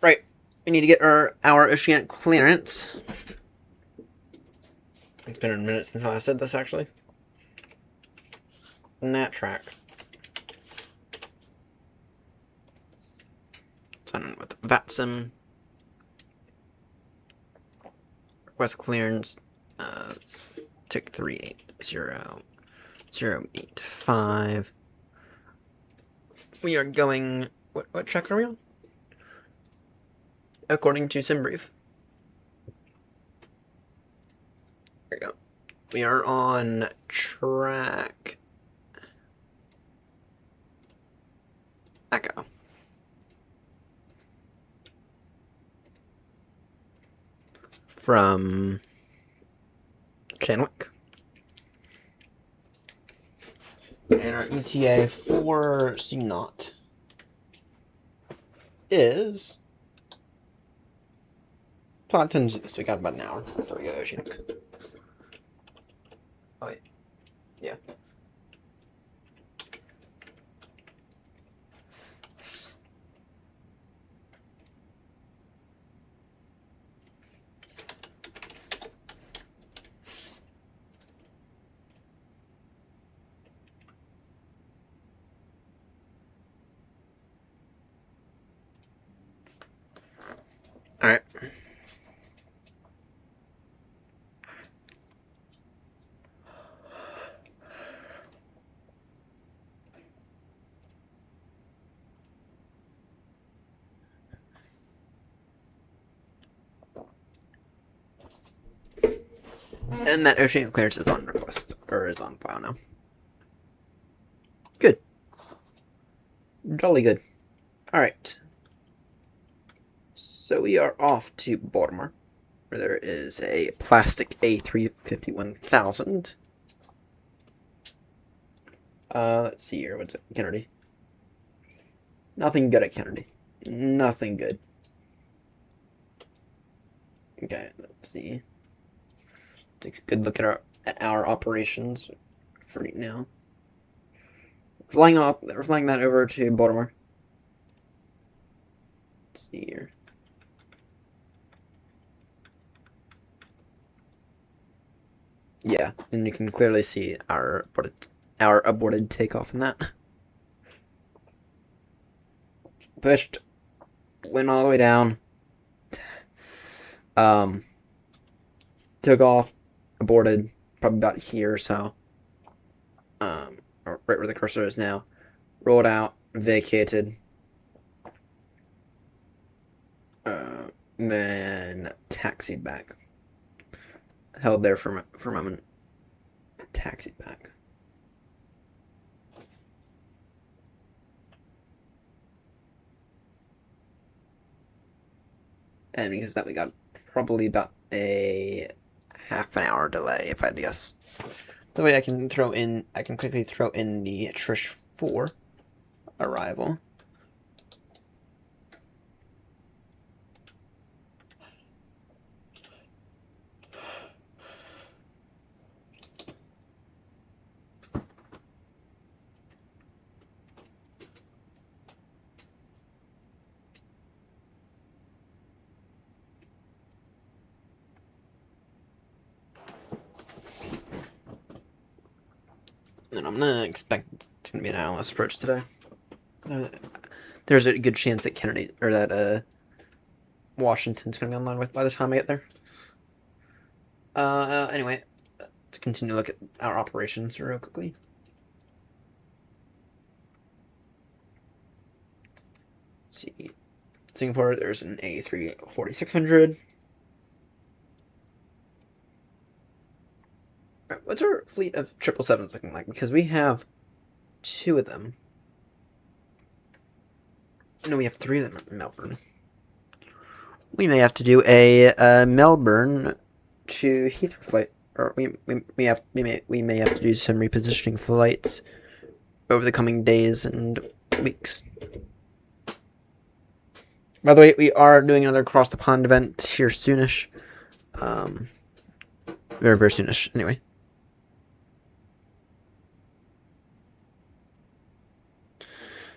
Right. We need to get our oceanic clearance. It's been a minute since I said this, actually. Nat track. Done with VATSIM. Request clearance. Tick 380-085. We are going. What track are we on? According to SimBrief. There we go. We are on track Echo. From Chanwick. And our ETA for C0 is 5:10. So we got about an hour. There we go, Oceanic. Oh, wait. Yeah. All right. And that oceanic clearance is on request, or is on file now. Good. Jolly good. Alright. So we are off to Baltimore, where there is a plastic A350-1000. Let's see here. What's it? Kennedy. Nothing good at Kennedy. Nothing good. Okay, let's see. Take a good look at our operations for right now. We're flying that over to Baltimore. Let's see here. Yeah, and you can clearly see our aborted takeoff in that. Pushed, went all the way down. Took off, aborted, probably about here, so. Right where the cursor is now. Rolled out, vacated. Then taxied back. Held there for a moment. Taxied back. And because of that, we got probably about a half an hour delay, if I had to guess. The way I can quickly throw in the Trish 4 arrival. And I'm gonna expect it's gonna be an ILS approach today. There's a good chance that Kennedy or that Washington's gonna be online with by the time I get there. Anyway, to continue to look at our operations real quickly. Let's see, Singapore. There's an A340-600. What's our fleet of 777s looking like? Because we have 2 of them. No, we have 3 of them in Melbourne. We may have to do a Melbourne to Heathrow flight, or we may have to do some repositioning flights over the coming days and weeks. By the way, we are doing another across the pond event here soonish. Very, very soonish. Anyway.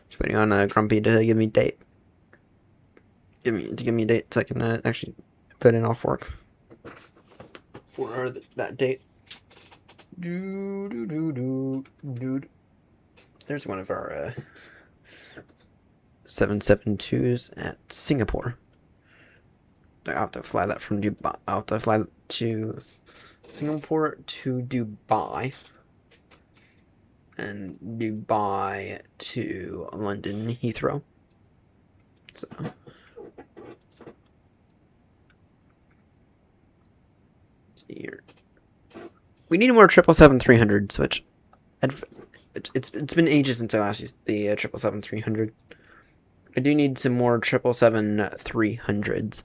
Just waiting on Grumpy to give me a date. Give me a date so I can actually put in off work for that date. There's one of our 772s at Singapore. I have to fly that from Dubai. I have to fly to Singapore to Dubai, and Dubai to London Heathrow. So. Let's see here. We need more 777-300s, which it's been ages since I last used the 777-300. I do need some more 777-300s.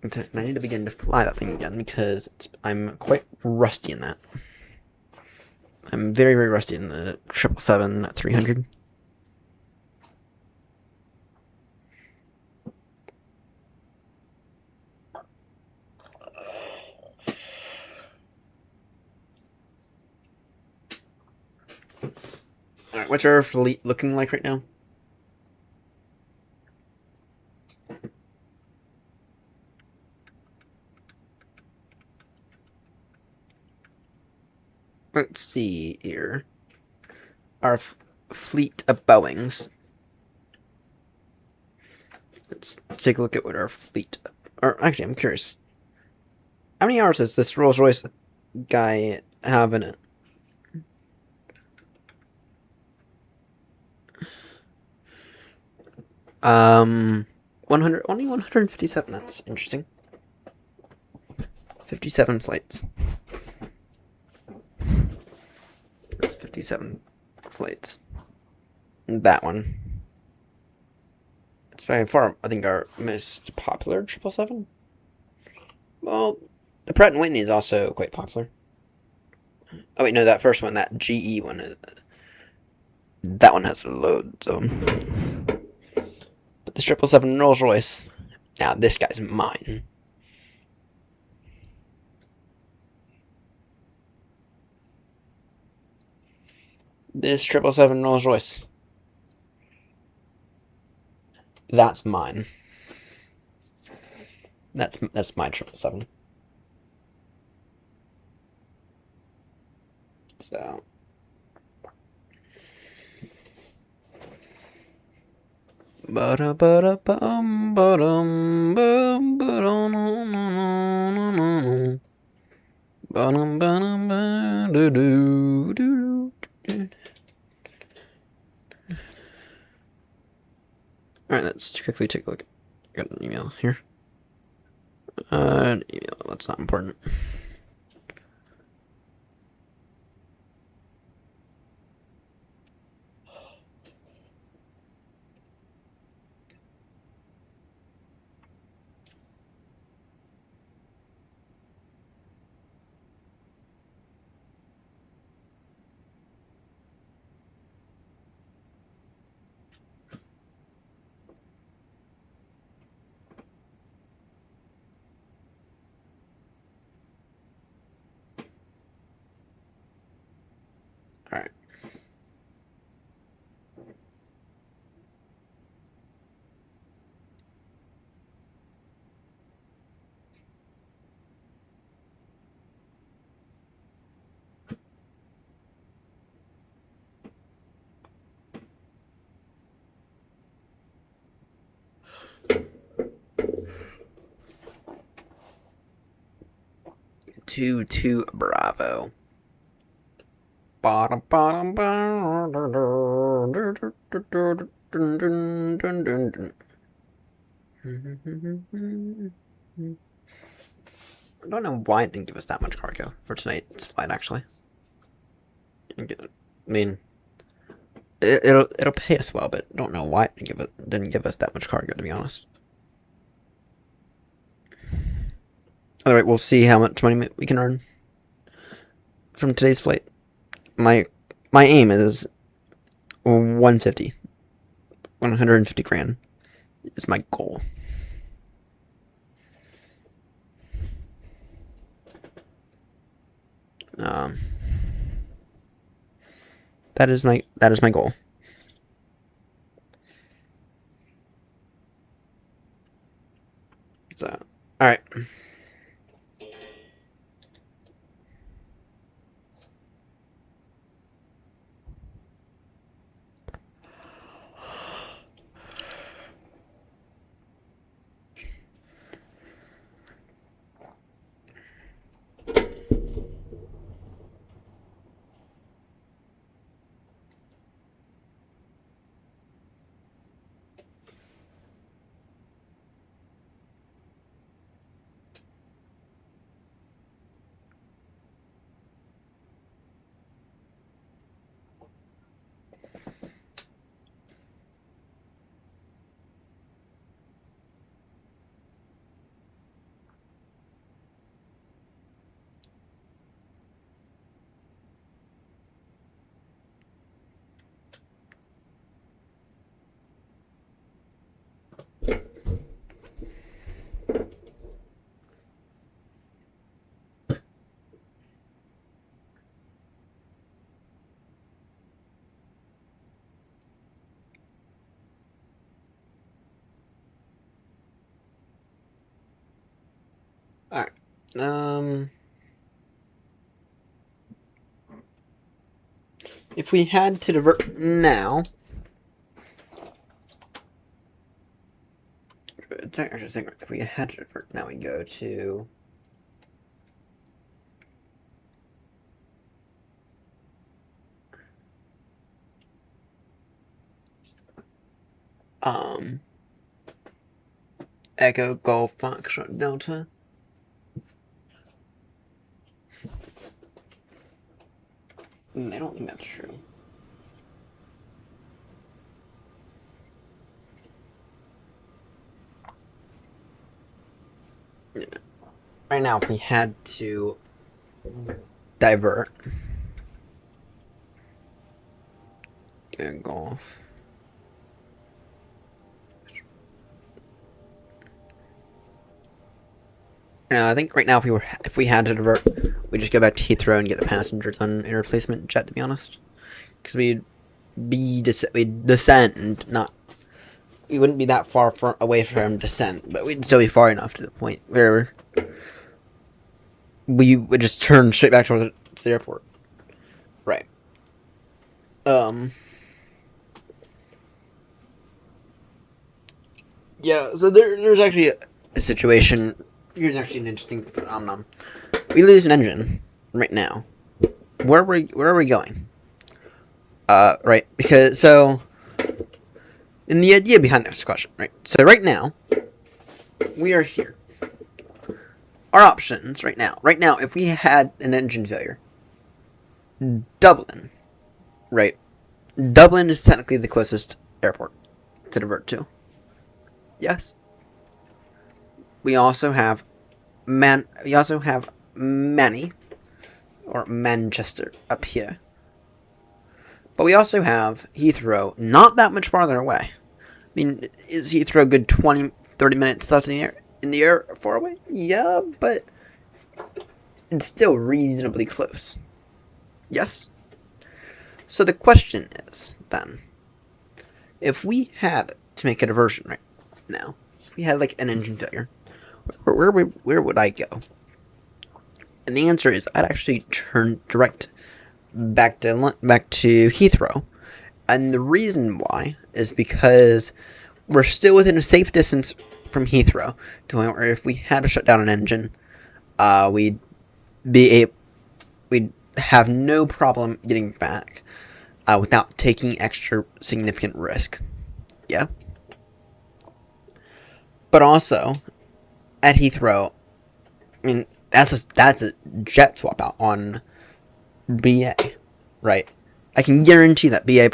And I need to begin to fly that thing again because I'm quite rusty in that. I'm very, very rusty in the 777-300. Alright, what's our fleet looking like right now? Let's see here. Our fleet of Boeings. Let's take a look at what our fleet... Or, actually, I'm curious. How many hours does this Rolls-Royce guy have in it? Only 157. That's interesting. 57 flights. That's 57 flights. And that one. It's by far, I think, our most popular 777. Well, the Pratt & Whitney is also quite popular. Oh wait, no, that first one, that GE one, that one has a load, so... But the 777 Rolls-Royce, now this guy's mine. This 777 Rolls-Royce. That's mine. That's my 777. So... Ba-da-ba-da-bum, ba-dum, bum, ba-dum, ba-dum, ba-dum, ba-do-do-do-do. Alright, let's quickly take a look. I got an email here. An email, that's not important. Alright. 22 Bravo. I don't know why it didn't give us that much cargo for tonight's flight, actually. I mean, it'll pay us well, but don't know why it didn't give us that much cargo, to be honest. Alright, we'll see how much money we can earn from today's flight. My aim is 150. 150 grand is my goal. That is my goal. So, all right. All right. If we had to divert now, if we had to divert now, we go to Echo Golf Foxtrot Delta. I don't think that's true. Yeah. Right now, if we had to divert, golf. I think right now, if we had to divert, we just go back to Heathrow and get the passengers on a replacement jet. To be honest, because we'd descend, we wouldn't be that far away from descent, but we'd still be far enough to the point where we would just turn straight back towards the airport. Right. Yeah. So there's actually a situation. Here's actually an interesting phenomenon. We lose an engine right now. Where are we going? Right, because so in the idea behind this question, right? So right now we are here. Our options right now, if we had an engine failure, Dublin, right? Dublin is technically the closest airport to divert to. Yes. We also have Manny or Manchester up here. But we also have Heathrow not that much farther away. I mean, is Heathrow a good 20-30 minutes left in the air far away? Yeah, but it's still reasonably close. Yes? So the question is, then, if we had to make a diversion right now, if we had like an engine failure, where would I go? And the answer is I'd actually turn direct back to Heathrow. And the reason why is because we're still within a safe distance from Heathrow, to the point where if we had to shut down an engine, we'd we'd have no problem getting back without taking extra significant risk. Yeah. But also, at Heathrow, I mean, that's a jet swap out on BA, right? I can guarantee that BA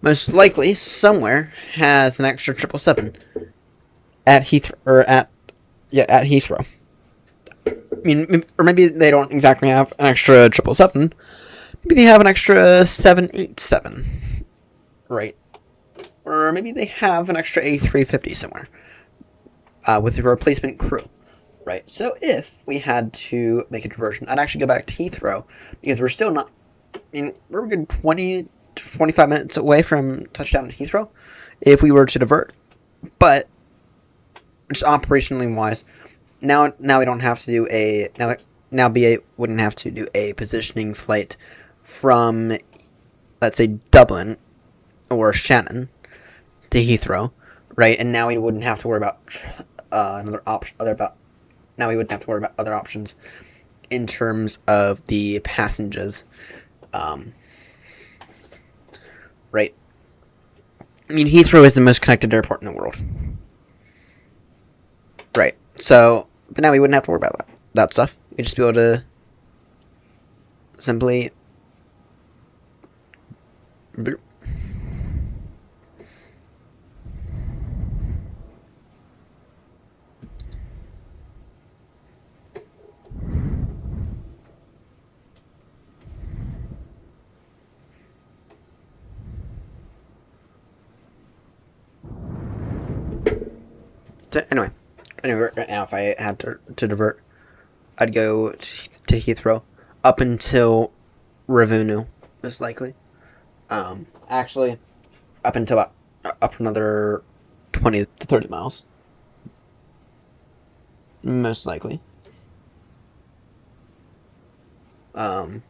most likely somewhere has an extra 777 at Heathrow. I mean, or maybe they don't exactly have an extra 777. Maybe they have an extra 787, right? Or maybe they have an extra A350 somewhere with a replacement crew, right? So if we had to make a diversion, I'd actually go back to Heathrow because we're still not. I mean, we're a good 20 to 25 minutes away from touchdown at Heathrow if we were to divert, but just operationally wise, now we don't have to do a now BA wouldn't have to do a positioning flight from, let's say, Dublin or Shannon to Heathrow, right? And now we wouldn't have to worry about now we wouldn't have to worry about other options in terms of the passengers, right? I mean, Heathrow is the most connected airport in the world, right? So, but now we wouldn't have to worry about that stuff. We'd just be able to simply anyway, right now, if I had to divert, I'd go to Heathrow up until Ravunu, most likely. Actually, up until up another 20 to 30 miles, most likely. Another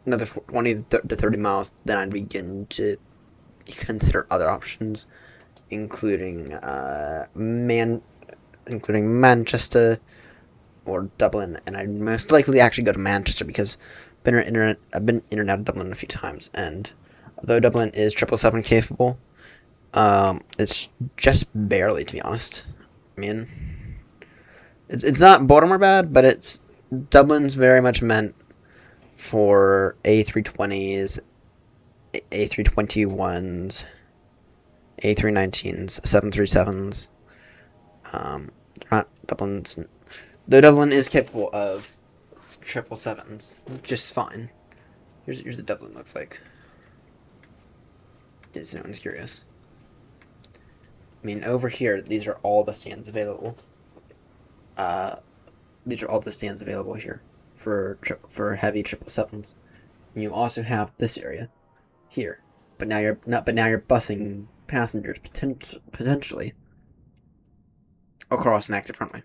20 to 30 miles, then I'd begin to consider other options, including Manchester or Dublin, and I'd most likely actually go to Manchester because I've been in and out of Dublin a few times, and although Dublin is 777 capable, it's just barely, to be honest. I mean, it's not Baltimore bad, but Dublin's very much meant for A320s, A321s, A319s, 737s. Though Dublin is capable of 777s just fine. Here's what Dublin looks like. In case anyone's curious. I mean, over here, these are all the stands available. These are all the stands available here for heavy 777s. And you also have this area here, but now you're busing passengers potentially across an active runway.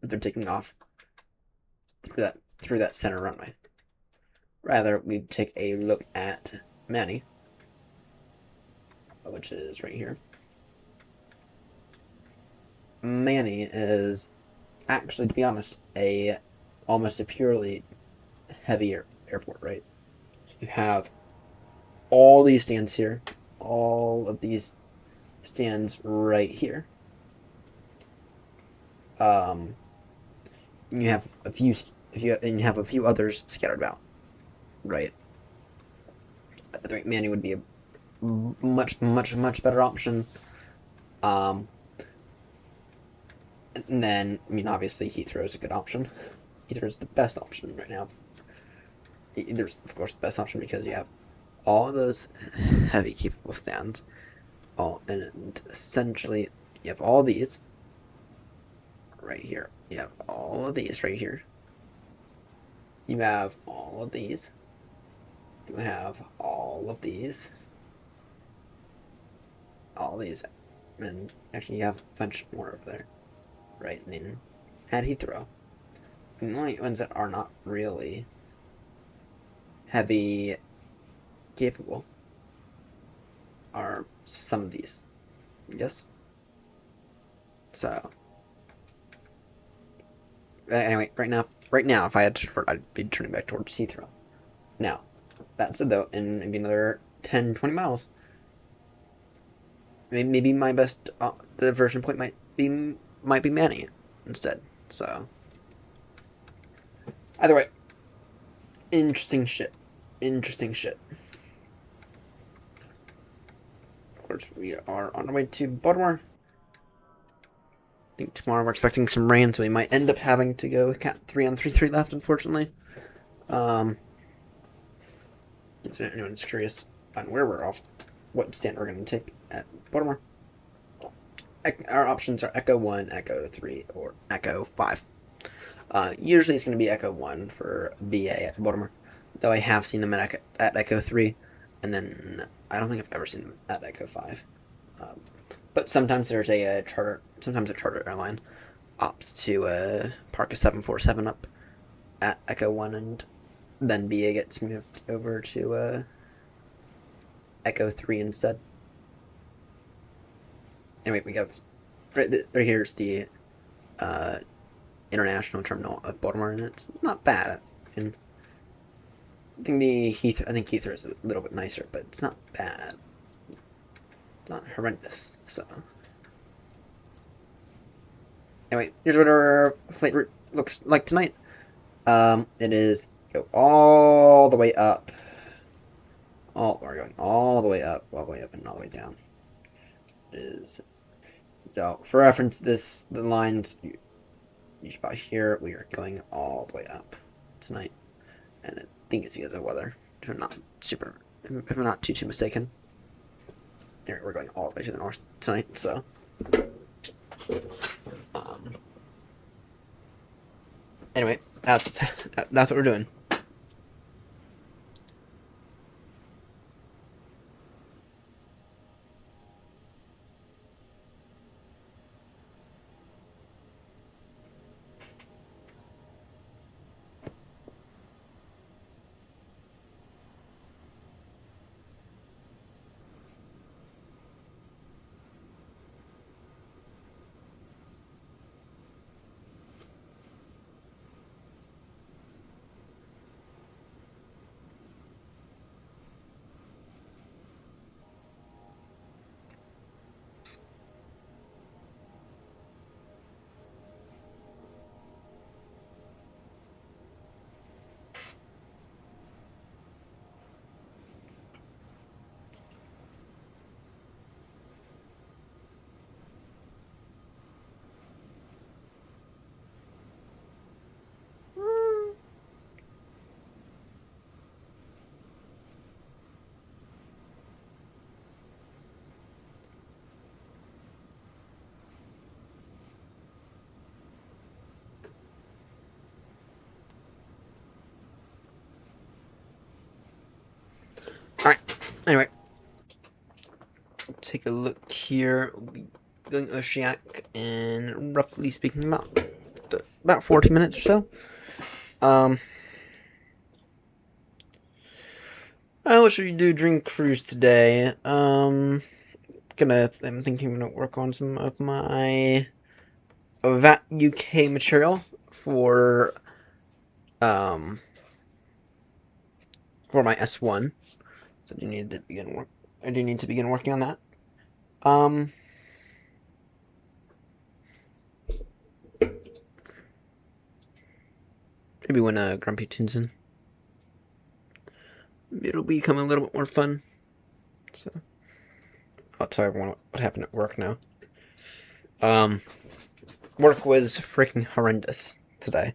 They're taking off through that center runway. Rather, we take a look at Manny, which is right here. Manny is actually, to be honest, almost a purely heavy airport, right? So you have all these stands here, all of these stands right here. You have a few others scattered about, right? I think Manny would be a much better option. And then, I mean, obviously Heathrow is a good option. Heathrow is the best option right now. There's, of course, the best option because you have all of those heavy capable stands, and essentially you have all these right here. You have all of these right here. You have all of these. You have all of these. All these. And actually you have a bunch more over there. Right, and then at Heathrow. The only ones that are not really heavy capable are some of these. Yes? So, anyway, right now, if I had to turn, I'd be turning back towards Heathrow. Now, that said though, in maybe another 10, 20 miles, maybe my best diversion point might be Manny instead. So, either way, interesting shit. Interesting shit. Of course, we are on our way to Baltimore. I think tomorrow we're expecting some rain, so we might end up having to go Cat 3 on 3-3 left, unfortunately. If anyone's curious on where we're off, what stand we're going to take at Baltimore. Our options are Echo 1, Echo 3, or Echo 5. Usually it's going to be Echo 1 for BA at Baltimore, though I have seen them at Echo 3, and then I don't think I've ever seen them at Echo 5. But sometimes there's a charter airline opts to park a 747 up at Echo 1, and then BA gets moved over to Echo 3 instead. Anyway, we have right here's the international terminal of Baltimore, and it's not bad. And I think Heathrow is a little bit nicer, but it's not bad. It's not horrendous. So anyway, here's what our flight route looks like tonight. It is go all the way up. We're going all the way up, and all the way down. It is. So for reference, the lines about here, we are going all the way up tonight, and I think it's because of weather. If I'm not too mistaken. Here, we're going all the way to the north tonight, so anyway, that's what we're doing. Alright, anyway. Take a look here. We'll be going Oceanic in, roughly speaking, about 40 minutes or so. What should we do during cruise today? I'm thinking I'm gonna work on some of my VAT UK material for my S1. So I do need to begin working on that. Maybe when Grumpy tunes in, it'll become a little bit more fun. So I'll tell everyone what happened at work now. Work was freaking horrendous today.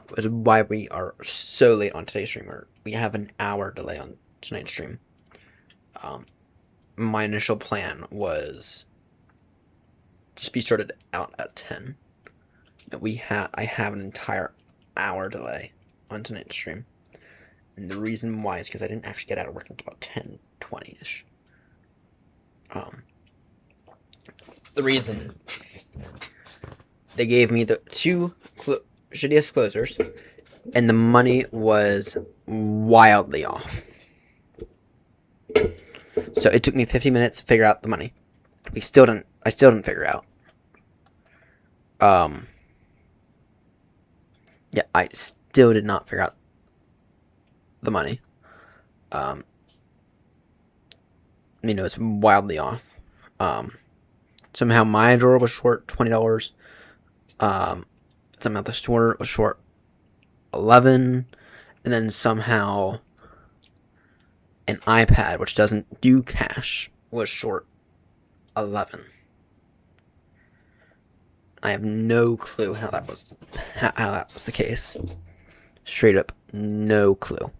Which is why we are so late on today's stream. We have an hour delay on tonight's stream. My initial plan was just be started out at 10. And I have an entire hour delay on tonight's stream. And the reason why is because I didn't actually get out of work until about 10:20ish. The reason they gave me the two shittiest closers, and the money was wildly off. So it took me 50 minutes to figure out the money. I still didn't figure out Yeah, I still did not figure out the money. It's wildly off. Somehow my drawer was short $20. Somehow the store was short 11, and then somehow an iPad, which doesn't do cash, was short 11. I have no clue how that was the case. Straight up, no clue.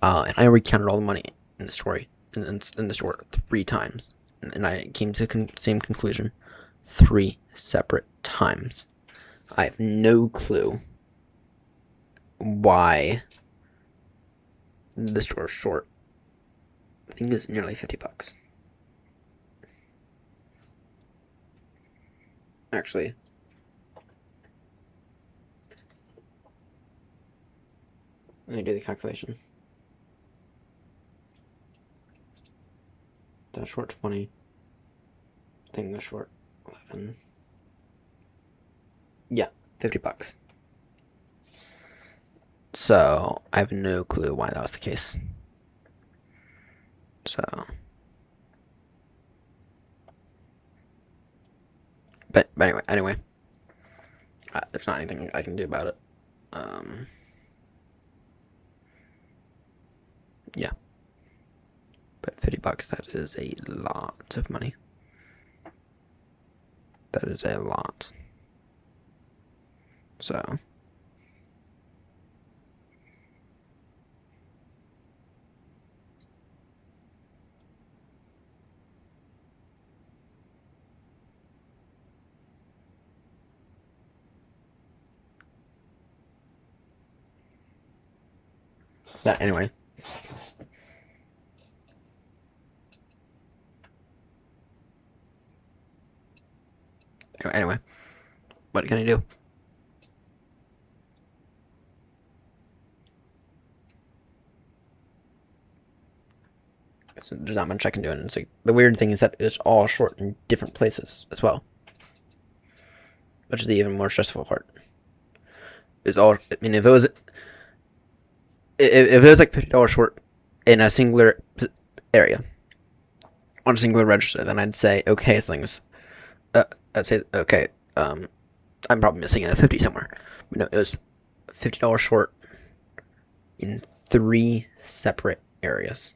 And I recounted all the money in the story in the store 3 times, and I came to the same conclusion 3 separate times. I have no clue why the store is short. I think it's nearly $50. Actually, let me do the calculation. That's short 20. Thing was short 11. Yeah, $50. So I have no clue why that was the case. So, but anyway, there's not anything I can do about it. Yeah, but $50, that is a lot of money. That is a lot. So. But anyway. Anyway, what can I do? So there's not much I can do, and it's like the weird thing is that it's all short in different places as well, which is the even more stressful part. It's all. I mean, if it was like $50 short in a singular area on a singular register, then I'd say okay, something's. I'd say okay. I'm probably missing a 50 somewhere. But no, it was $50 short in 3 separate areas.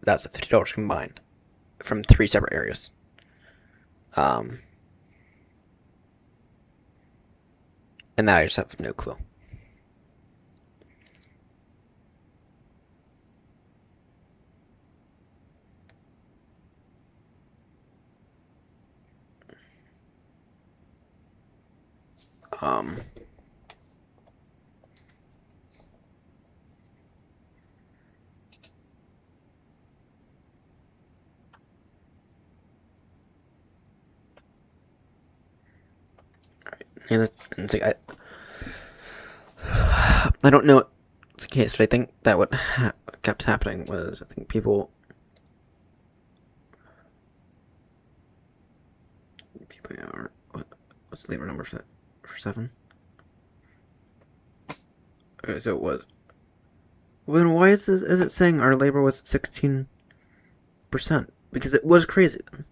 That's $50 combined from 3 separate areas. And that I just have no clue. And it's like I don't know what's the case, but I think that what kept happening was I think people are what's the labor number for 7? Okay, so it was. Well, then why is it saying our labor was 16%? Because it was crazy then.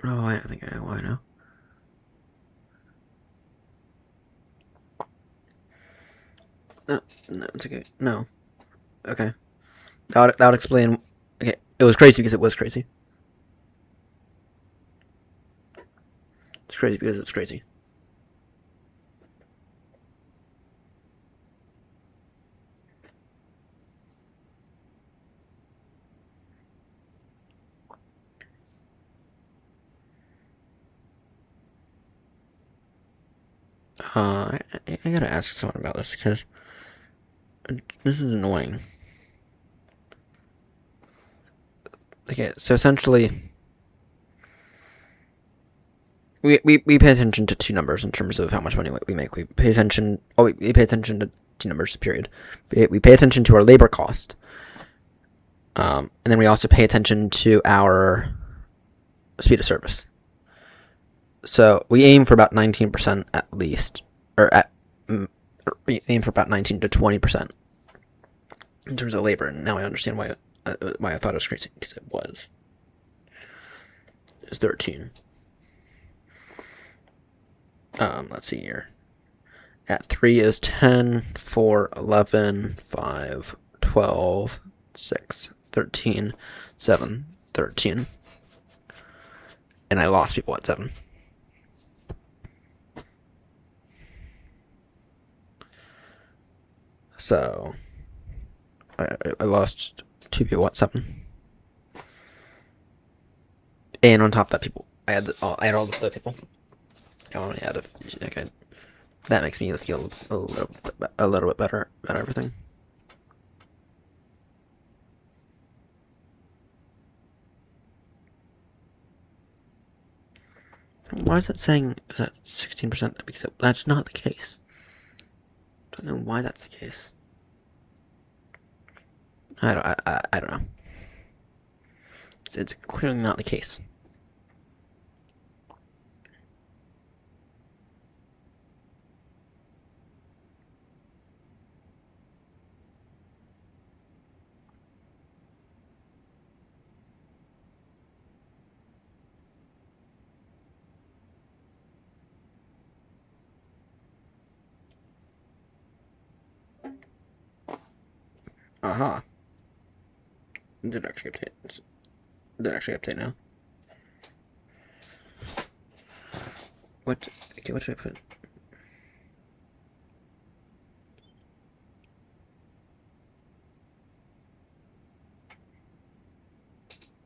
Oh, I think I know why now. No, it's okay. No. Okay. That would explain. Okay, it was crazy because it was crazy. It's crazy because it's crazy. I gotta ask someone about this because this is annoying. Okay, so essentially, we pay attention to 2 numbers in terms of how much money we make. We pay attention. We pay attention to 2 numbers. Period. We pay attention to our labor cost, and then we also pay attention to our speed of service. So we aim for about 19% at least, or we aim for about 19 to 20% in terms of labor. And now I understand why I thought it was crazy, because it was. It's 13. Let's see here. At 3 is 10, 4, 11, 5, 12, 6, 13, 7, 13. And I lost people at 7. So I lost 2 people at 7. And on top of that, people, I had all the slow people. I only had okay. That makes me feel a little bit better about everything. Why is that saying is that 16%? Because that's not the case. I don't know why that's the case. I don't know. It's clearly not the case. Uh-huh. Did actually update. Did actually update now. What? Okay, what should I put?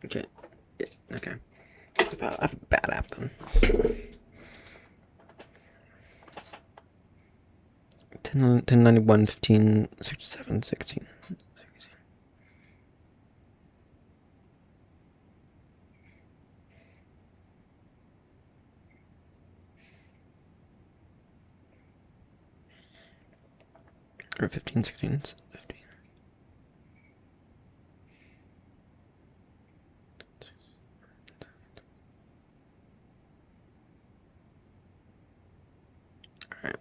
Okay. Yeah, okay. I have a bad app then. 1091, 15, 67, 16. Or 15, 16, 15. Alright.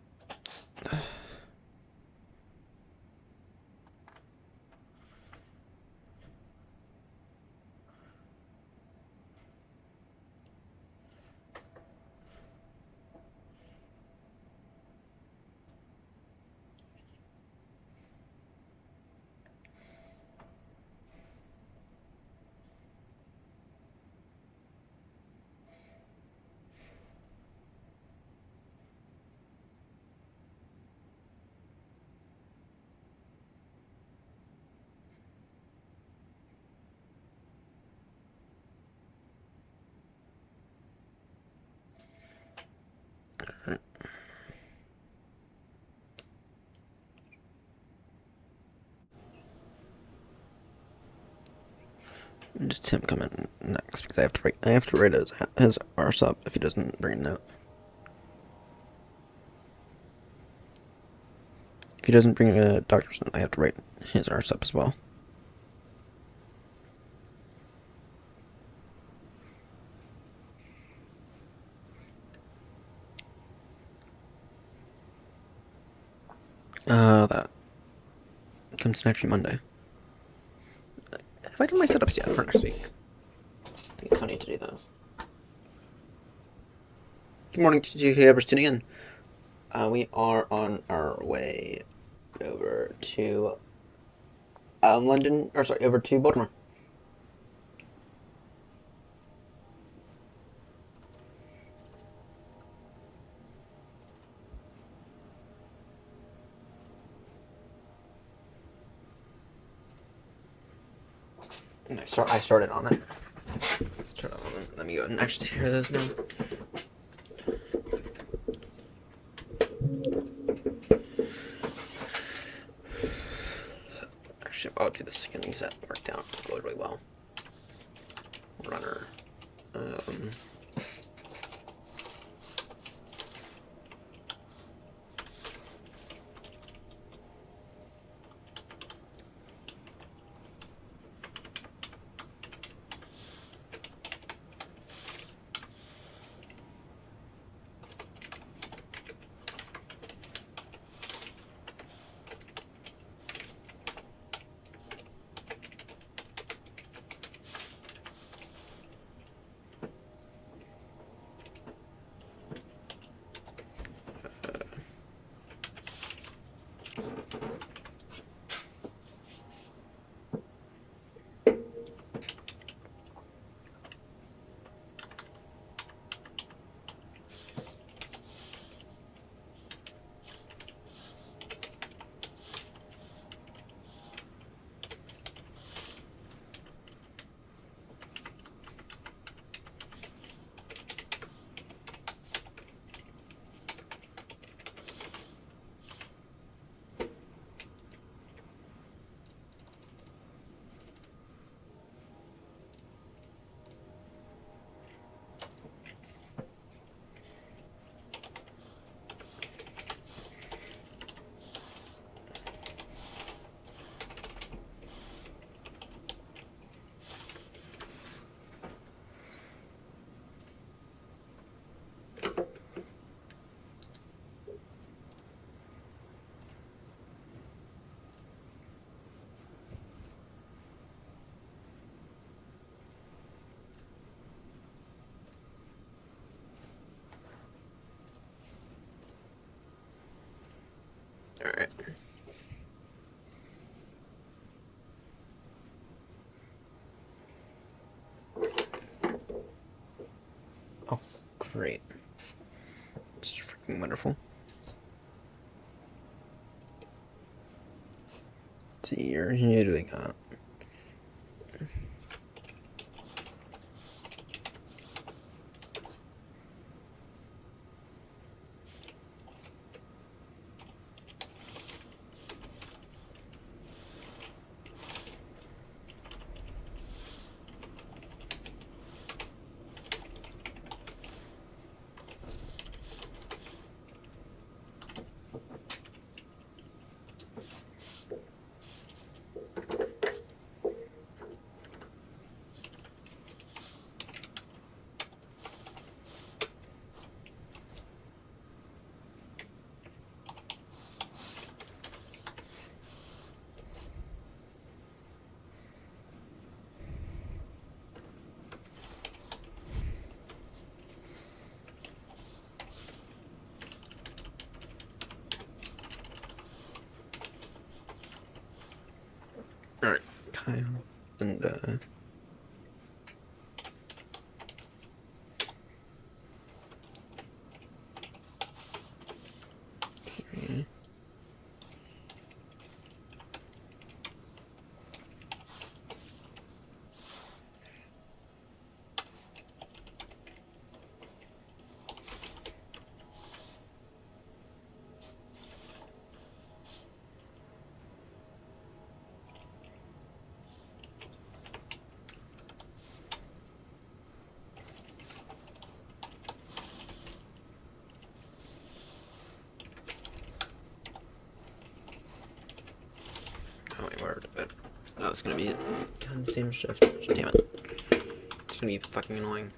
Just him coming next because I have to write his R sub if he doesn't bring a note. If he doesn't bring a doctor's note, I have to write his R sub as well. That comes next Monday. Have I done my setups yet for next week? I guess I need to do those. Good morning to you whoever's tuning in. We are on our way over to over to Baltimore. And I started on it. Let me go and actually hear those now. Actually, I'll do this again because that worked out really well. Runner. Alright. Oh, great. It's freaking wonderful. Let's see here. Who do we got? Alright, Kyle and okay. Oh, wait, where did it? Oh, it's gonna be it. God, same shift. Damn it. It's gonna be fucking annoying.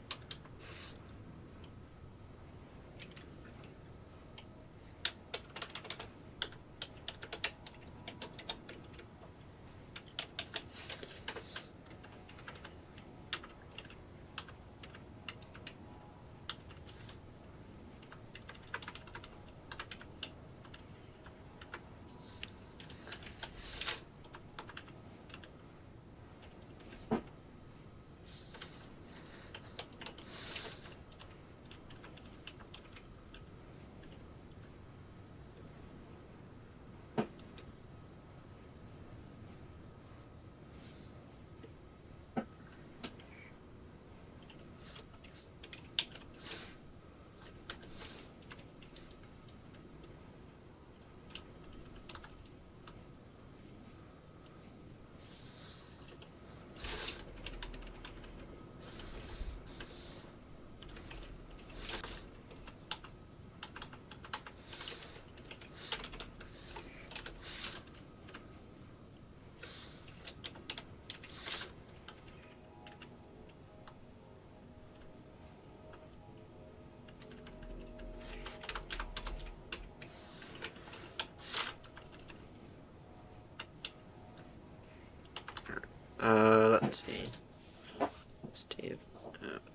Let's see. Steve.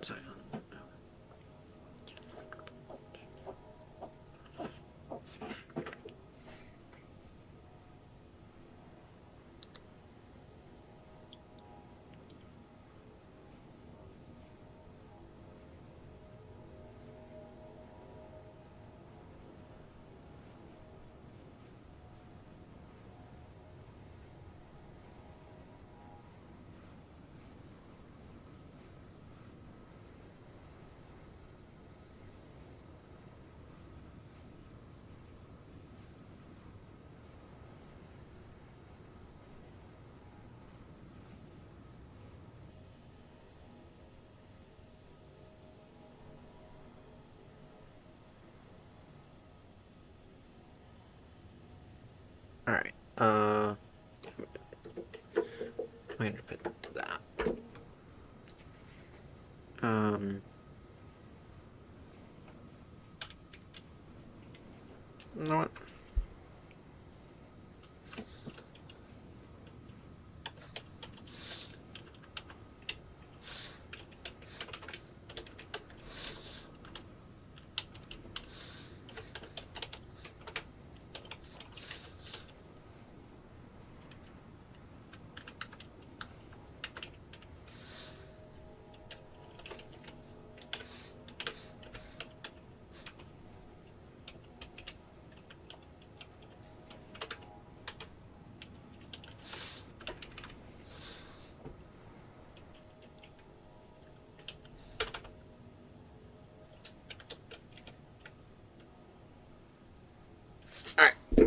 Sorry. Alright, I'm going to put that. You know what?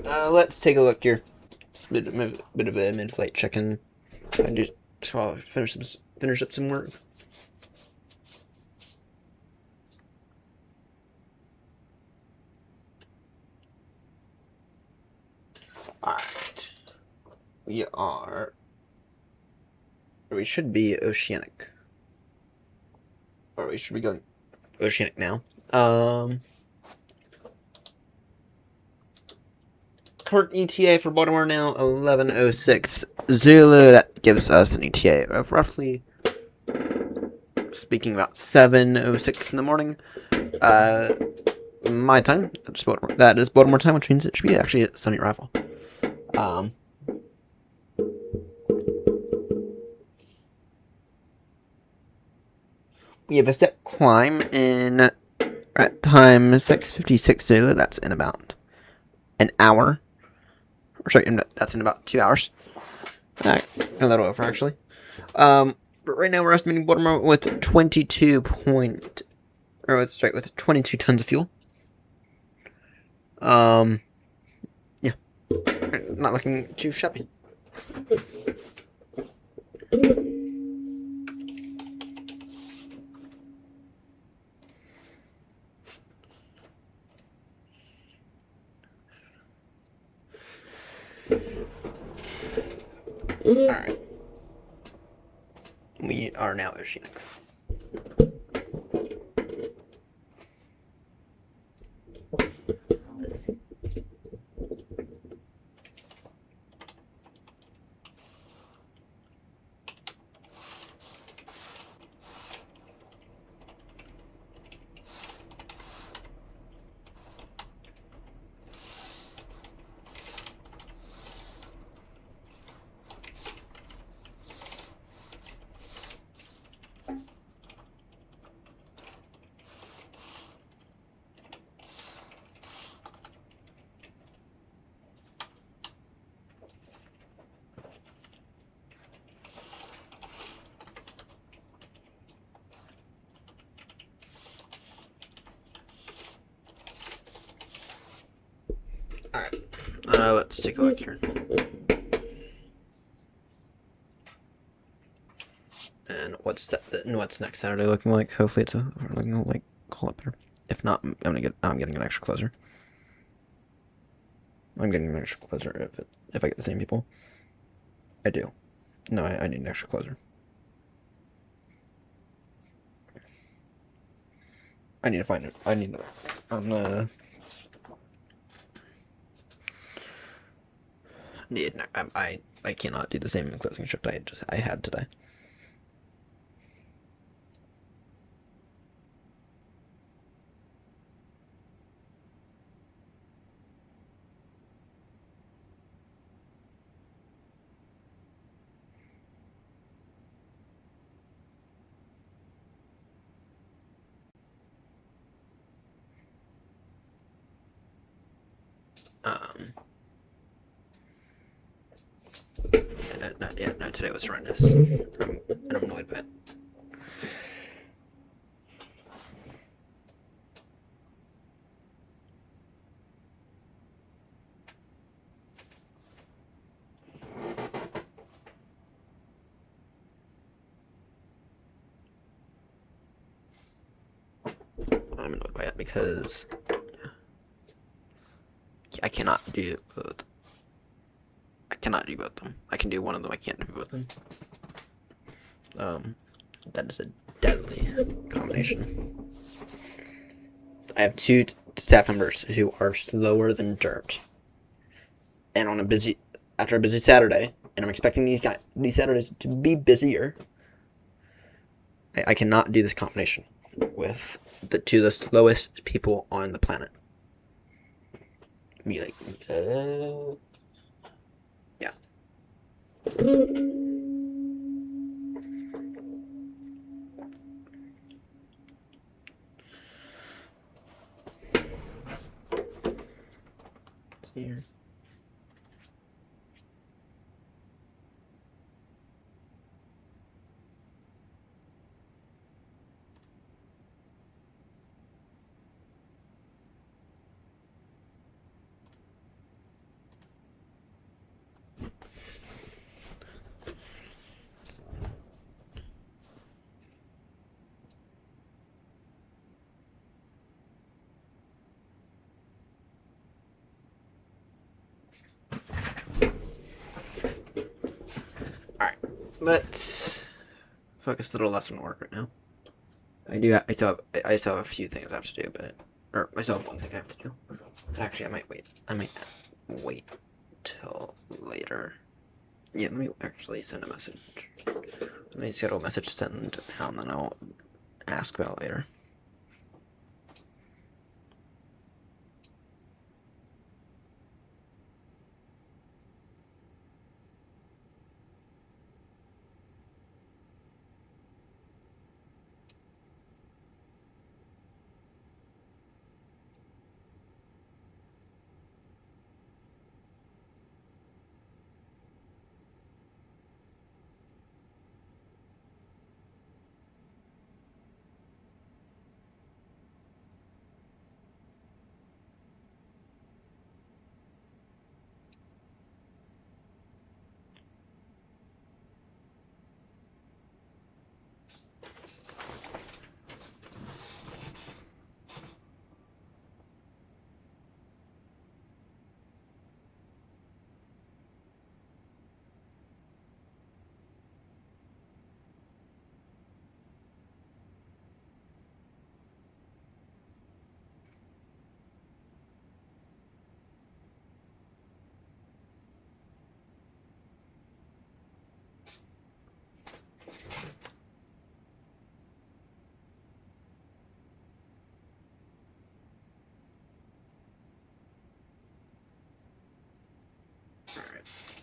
Let's take a look here. It's a bit of a mid-flight check-in. I just while I finish up some work. Alright. We should be oceanic. Or we should be going oceanic now. Current ETA for Baltimore now 11:06 Zulu. That gives us an ETA of roughly, speaking about 7:06 in the morning. My time. That is Baltimore time, which means it should be actually a sunny arrival. We have a set climb in at time 6:56 Zulu. That's in about an hour. Or sorry, that's in about 2 hours. A little over actually. But right now we're estimating Baltimore with 22 tons of fuel. Yeah, not looking too shabby. Alright. We are now oceanic. Alright, let's take a look here. And what's next Saturday looking like? Hopefully it's looking like a lot better. If not, I'm getting an extra closer. I'm getting an extra closer if I get the same people. I do. No, I need an extra closer. I need to find it. I cannot do the same closing shift I had today. No, today was horrendous. I'm annoyed by it. I'm annoyed by it because I cannot do both. I cannot do both of them. I can do one of them. I can't do both of them. That is a deadly combination. I have two staff members who are slower than dirt, and after a busy Saturday, and I'm expecting these Saturdays to be busier. I cannot do this combination with the slowest people on the planet. Be like, yeah. Here. Let's focus a little less on work right now. I still have a few things I have to do, or I still have one thing I have to do. Actually, I might wait till later. Yeah, let me actually send a message. Let me schedule a message to send now, and then I'll ask about it later.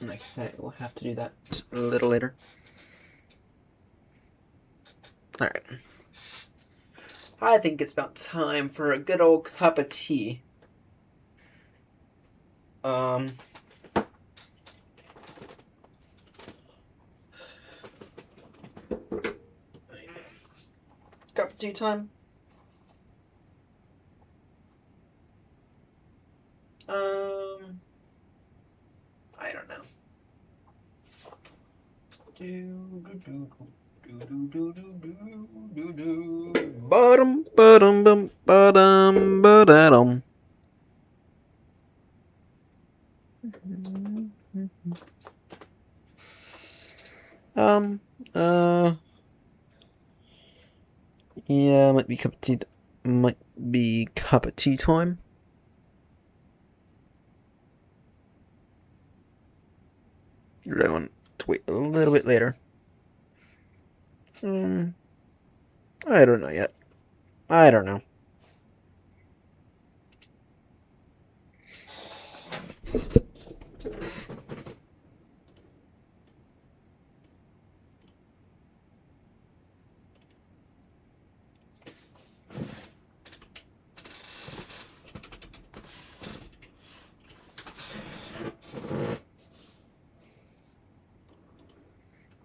Like I said, we'll have to do that a little later. Alright. I think it's about time for a good old cup of tea. Cup of tea time? I don't know. Bottom, bottom, bum, bottom, bottom. Yeah, might be cup of tea. Might be cup of tea time. Or do I want to wait a little bit later? I don't know yet. I don't know.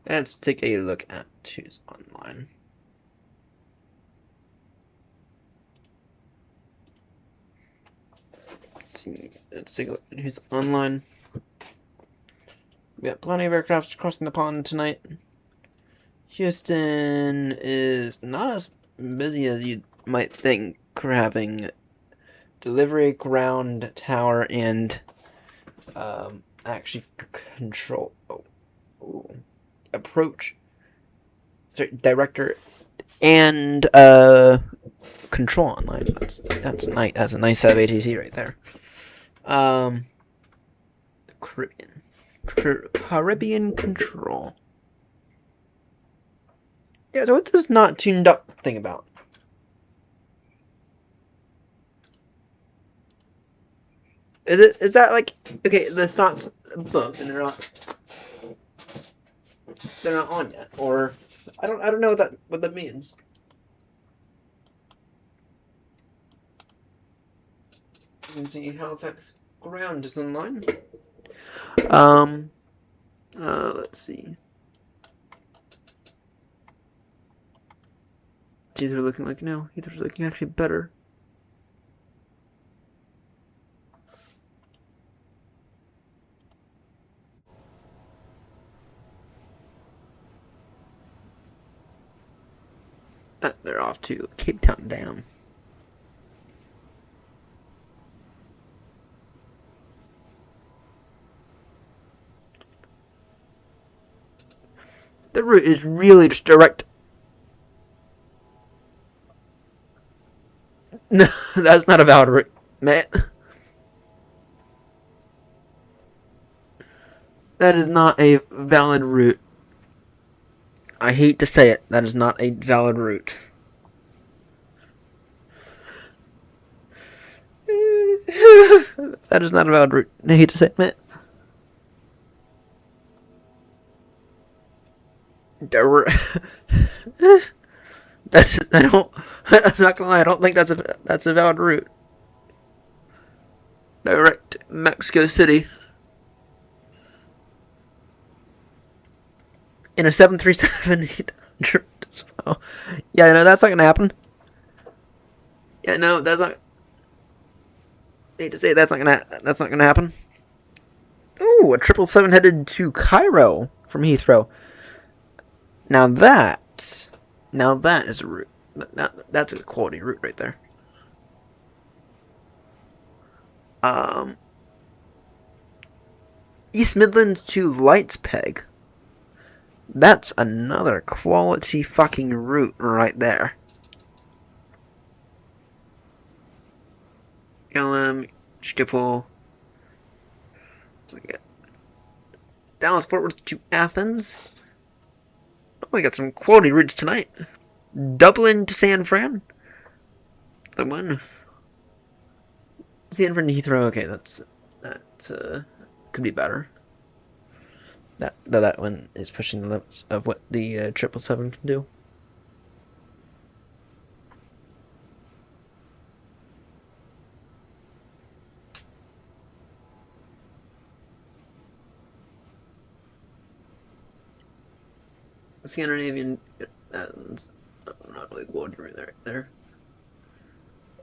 Let's take a look at who's online. Let's take a look at who's online. We got plenty of aircraft crossing the pond tonight. Houston is not as busy as you might think. We're having delivery, ground, tower, and actually control. Approach. Sorry, director and control online. That's nice. That's a nice set of ATC right there. The Caribbean control. Yeah, so what's this not tuned up thing about? Is that like, okay, the slots booked and they're not on yet, or I don't know what that means. You can see Halifax ground is online. Let's see. It's either looking like no, either's looking actually better. They're off to Cape Town Dam. The route is really just direct. No, that's not a valid route, mate. That is not a valid route. I hate to say it, that is not a valid route. That is not a valid route. I hate to say it, mate. I'm not gonna lie, I don't think that's a valid route. Direct Mexico City. In a 737-800 as well. Yeah, no, that's not gonna happen. Yeah, no, that's not. I hate to say it, that's not gonna happen. Ooh, a 777 headed to Cairo from Heathrow. Now that is a route. That's a quality route right there. East Midlands to Lightspeg. That's another quality fucking route right there. Schiphol. We got Dallas Fort Worth to Athens. Oh, we got some quality routes tonight. Dublin to San Fran. The one. San Fran to Heathrow. Okay, that could be better. That one is pushing the limits of what the 777 can do. Scandinavian, that's not really quality right there.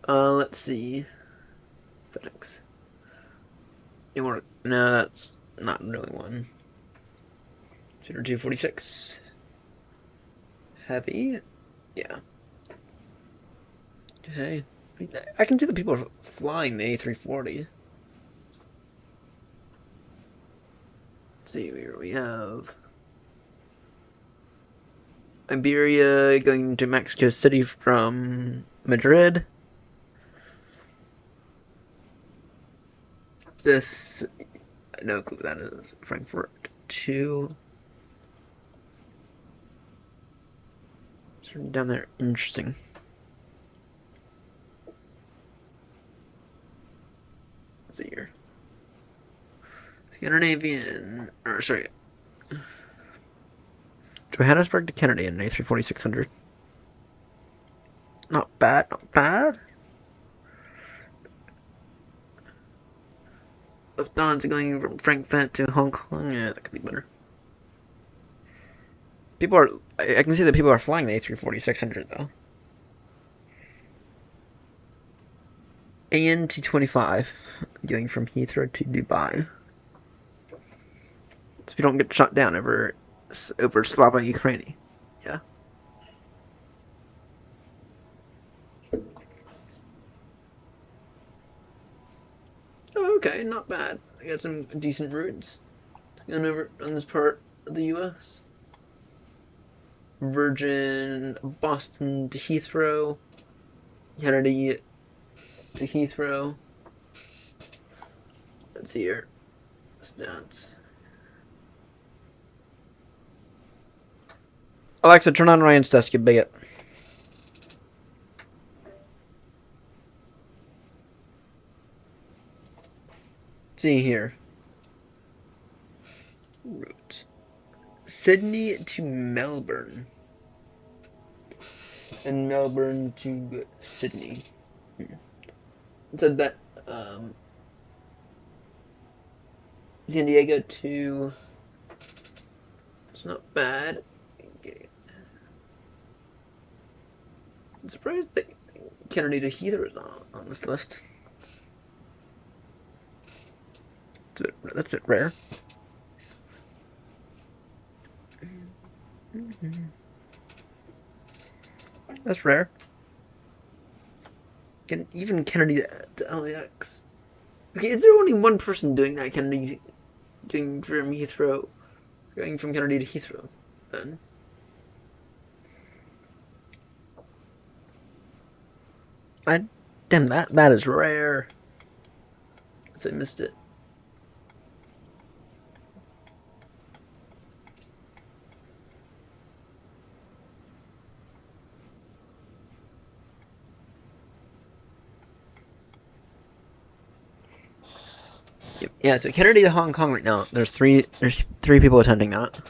Let's see. FedEx. No, that's not really one. 246. Heavy. Yeah. Okay. I can see the people are flying the A340. Let's see, here we have Iberia going to Mexico City from Madrid. This, no clue what that is. Frankfurt to. Sort of down there. Interesting. Let's see here. Scandinavian, or sorry. Johannesburg to Kennedy in an A340-600. Not bad, not bad. Lufthansa going from Frankfurt to Hong Kong. Yeah, that could be better. I can see that people are flying the A340-600 though. AN 225 going from Heathrow to Dubai. So we don't get shot down over Slava Ukraini. Yeah. Oh, okay, not bad. I got some decent routes going over on this part of the U.S. Virgin Boston to Heathrow. Kennedy to Heathrow. Let's see here. Stats. Alexa, turn on Ryan's desk, you bigot. Let's see here. Route. Sydney to Melbourne. And Melbourne to Sydney. It said that San Diego to. It's not bad. I'm surprised that Kennedy to Heathrow is not on this list. That's a bit rare. That's rare. Even Kennedy to LAX. Okay, is there only one person doing that? Kennedy going from Heathrow, going from Kennedy to Heathrow? then. Damn, that is rare. So I missed it. Yep. Yeah, so Kennedy to Hong Kong right now. There's three people attending that.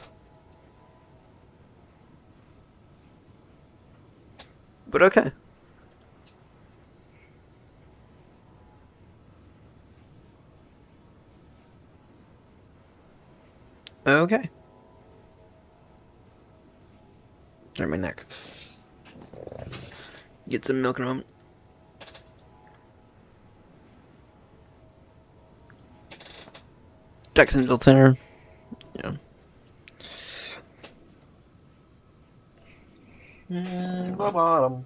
But okay. Okay. Sorry, my neck. Get some milk in a moment. Jacksonville Center. Yeah. Bottom.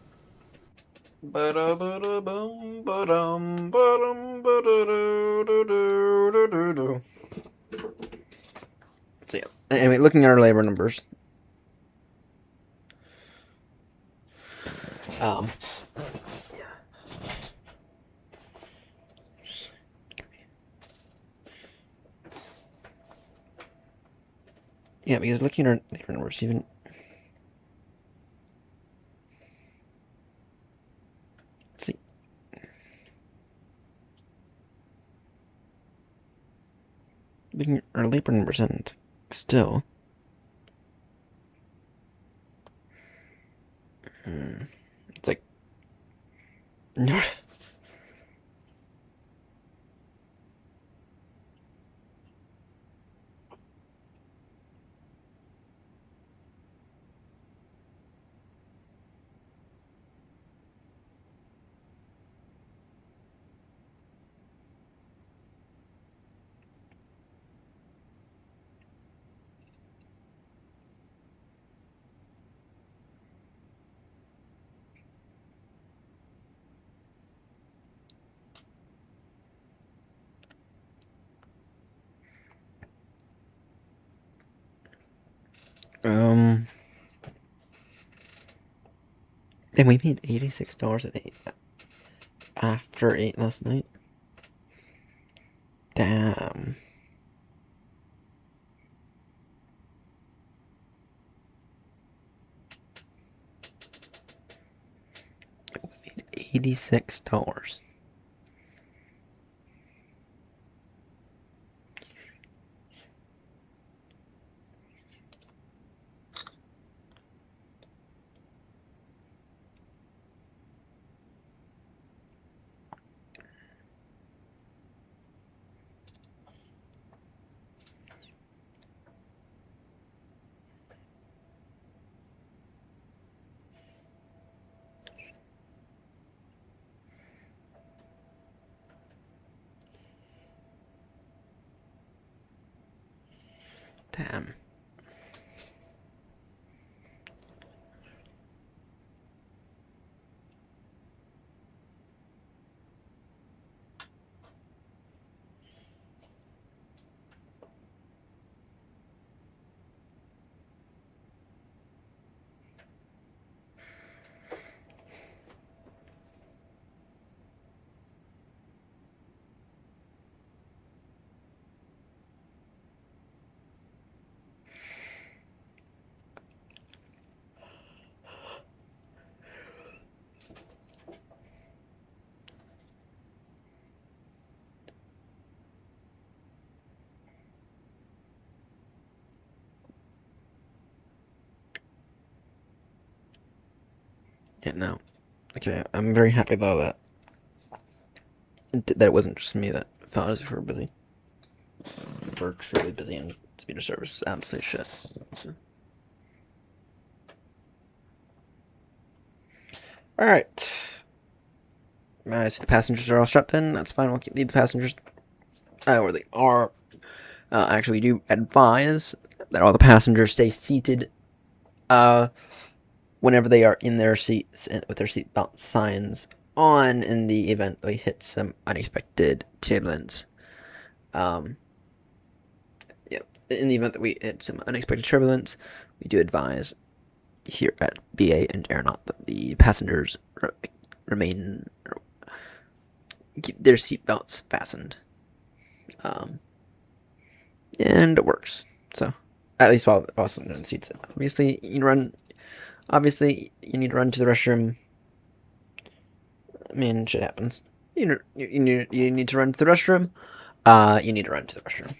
Ba-da-ba-da-bum, ba-dum, ba-dum, ba-da-do-do-do-do-do-do. So yeah. Anyway, looking at our labor numbers. Yeah, because looking at our labor numbers, even let's see. Looking at our labor numbers and still. It's like no. And we made $86 at 8 after 8 last night. Damn. We made $86. Damn. Yeah, no. Okay, I'm very happy though that it wasn't just me that thought us were busy. Work's really busy and speed of service is absolute shit. So. Alright. I see the passengers are all strapped in. That's fine. We'll leave the passengers where they are. Actually, we do advise that all the passengers stay seated whenever they are in their seats and with their seatbelt signs on in the event they hit some unexpected turbulence. Yep. in the event that we hit some unexpected turbulence, we do advise here at BA and Aeronaut that the passengers remain keep their seatbelts fastened. And it works. So at least while someone in the seats. Obviously you need to run to the restroom. I mean, shit happens. You need to run to the restroom. You need to run to the restroom.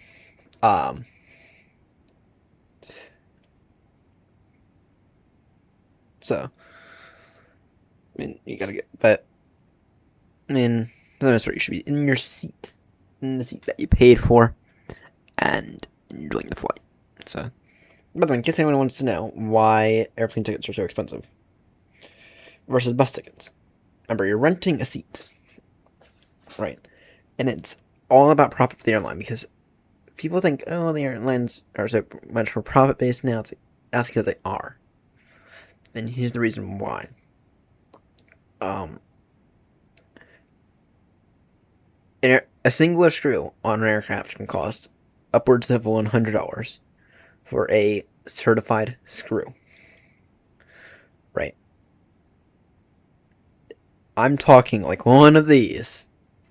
So, I mean, you gotta get, but, I mean, for the most part, you should be in your seat, in the seat that you paid for, and enjoying the flight. So, by the way, in case anyone wants to know why airplane tickets are so expensive versus bus tickets, remember, you're renting a seat, right? And it's all about profit for the airline, because people think, oh, the airlines are so much more profit-based now. That's because they are. And here's the reason why. A singular screw on an aircraft can cost upwards of $100 for a certified screw. Right. I'm talking like one of these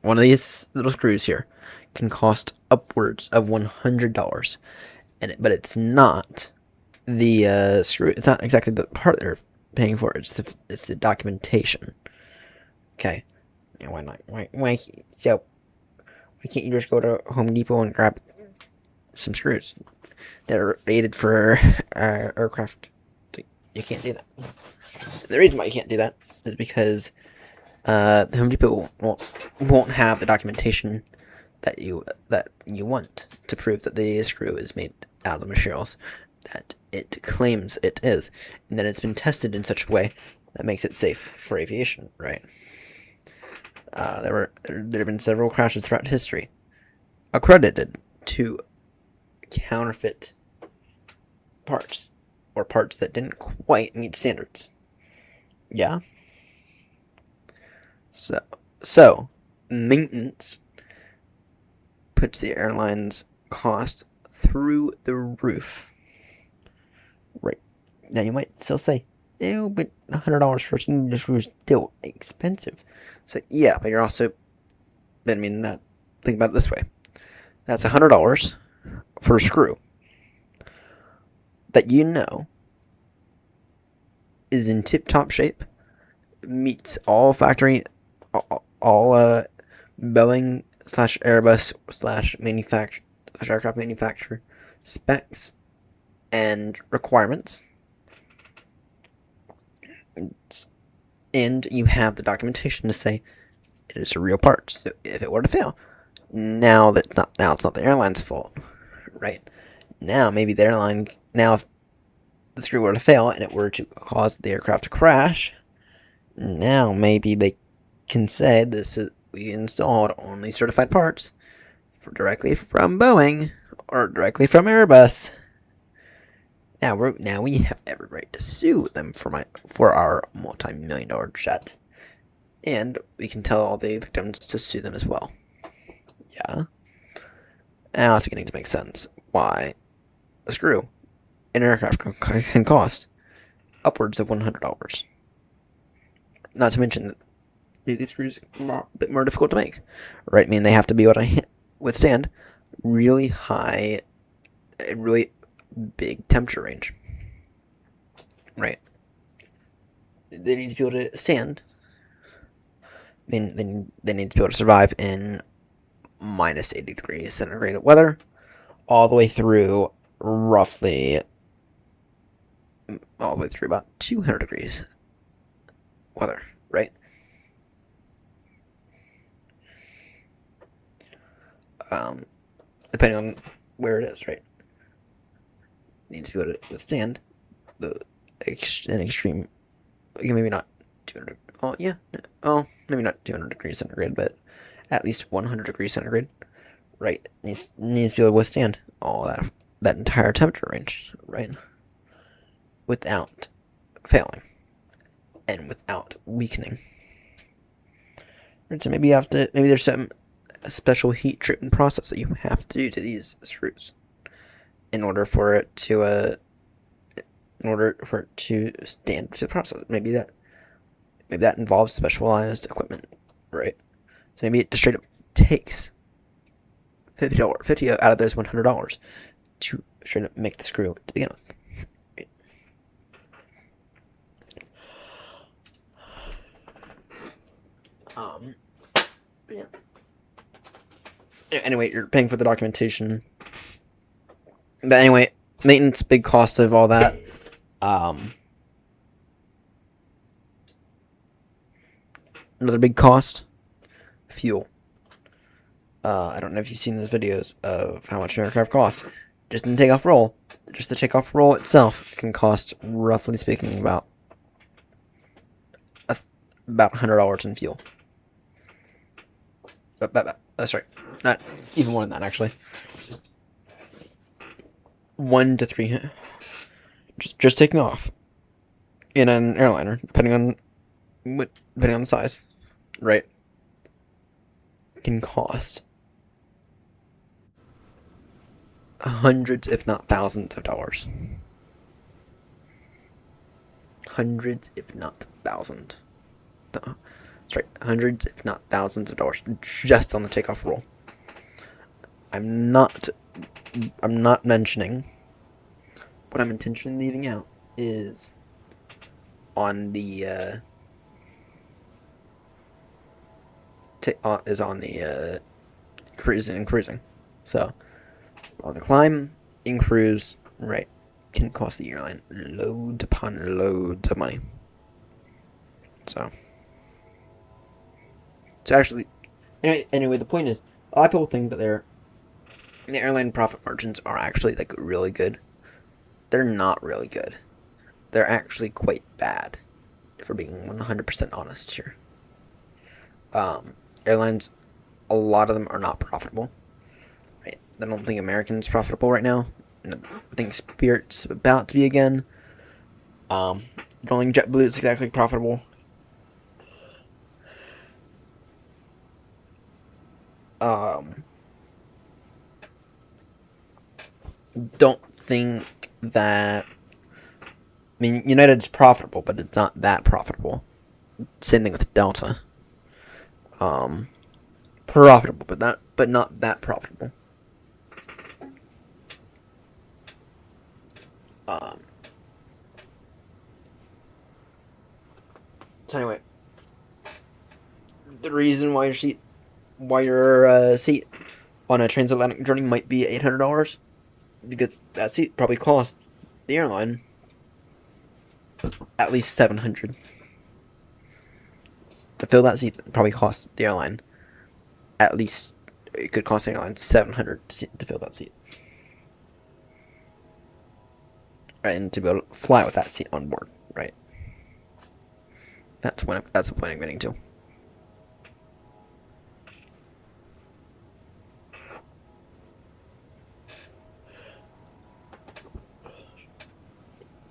little screws here can cost upwards of $100, but it's not the screw. It's not exactly the part they're paying for. It's the documentation. Okay, why not? Why can't you just go to Home Depot and grab some screws that are rated for aircraft? You can't do that. The reason why you can't do that is because the Home Depot won't have the documentation that you want to prove that the screw is made out of the materials that it claims it is, and that it's been tested in such a way that makes it safe for aviation, right? There have been several crashes throughout history accredited to counterfeit parts, or parts that didn't quite meet standards. Yeah? So maintenance puts the airline's cost through the roof. Right. Now you might still say, ew, but $100 for a single screw is still expensive. So yeah, but you're also, I mean, think about it this way. That's $100 for a screw that you know is in tip-top shape, meets all factory, all Boeing / Airbus / aircraft manufacturer specs and requirements, and you have the documentation to say it is a real part. So if it were to fail, now it's not the airline's fault, right? Now maybe the airline, if the screw were to fail and it were to cause the aircraft to crash, now maybe they can say we installed only certified parts directly from Boeing or directly from Airbus. Now we have every right to sue them for our multi-million-dollar jet, and we can tell all the victims to sue them as well. Yeah. Now it's beginning to make sense why a screw in an aircraft can cost upwards of $100. Not to mention that these screws are a bit more difficult to make, right? I mean, they have to be able to withstand really high, really big temperature range, right? They need to be able to stand. They need to be able to survive in minus 80 degrees centigrade weather, all the way through roughly about 200 degrees weather, right? Depending on where it is, right? Needs to be able to withstand an extreme, maybe not 200. Oh yeah, maybe not 200 degrees centigrade, but at least 100 degrees centigrade, right? Needs to be able to withstand all that entire temperature range, right? Without failing and without weakening. Right, so maybe there's some special heat treatment process that you have to do to these screws. in order for it to stand to the process. Maybe that involves specialized equipment, right? So maybe it just straight up takes $50 out of those $100 to straight up make the screw to begin with. Yeah. Anyway, you're paying for the documentation. But anyway, maintenance, big cost of all that. Another big cost, fuel. I don't know if you've seen those videos of how much an aircraft costs. Just in the takeoff roll. Just the takeoff roll itself can cost, roughly speaking, about $100 in fuel. That's right. Not even more than that, actually. 1 to 3. Just taking off in an airliner, depending on the size, right? Can cost hundreds, if not thousands, of dollars. Hundreds, if not thousands. That's right, hundreds, if not thousands of dollars just on the takeoff roll. I'm not mentioning. What I'm intentionally leaving out is on the cruising. So on the climb, in cruise, right, can cost the airline loads upon loads of money. So actually, anyway, the point is, a lot of people think that the airline profit margins are actually like really good. They're not really good. They're actually quite bad, if we're being 100% honest here. Airlines, a lot of them are not profitable. Right? I don't think American's profitable right now. I think Spirit's about to be again. I don't think JetBlue is exactly profitable. Don't think that. I mean, United's profitable, but it's not that profitable. Same thing with Delta. Profitable, but not that profitable. So anyway, the reason why your seat on a transatlantic journey might be $800, because that seat probably cost the airline at least $700. To fill that seat probably cost the airline at least, it could cost the airline $700 to fill that seat. Right, and to be able to fly with that seat on board, right? That's the point I'm getting to.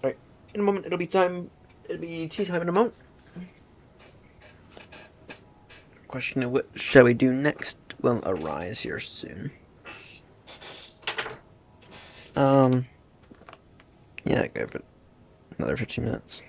Alright, in a moment it'll be tea time in a moment. Question of what shall we do next will arise here soon. Yeah, go for another 15 minutes.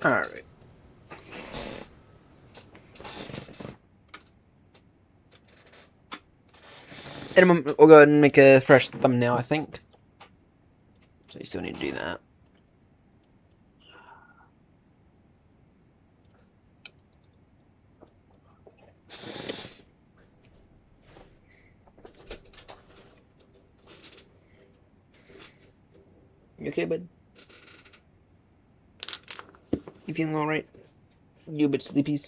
Alright. In a moment, we'll go ahead and make a fresh thumbnail, I think. So you still need to do that. You okay, bud? You feeling alright? You a bit sleepies?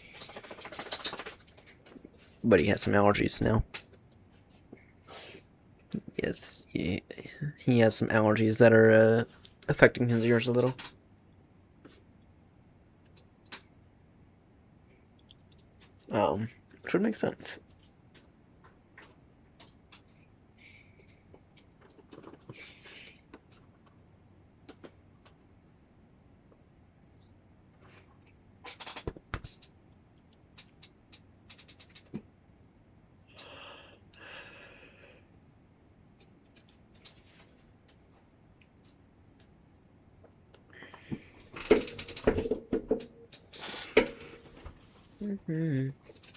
But he has some allergies now. Yes, he has some allergies that are affecting his ears a little. Which would make sense.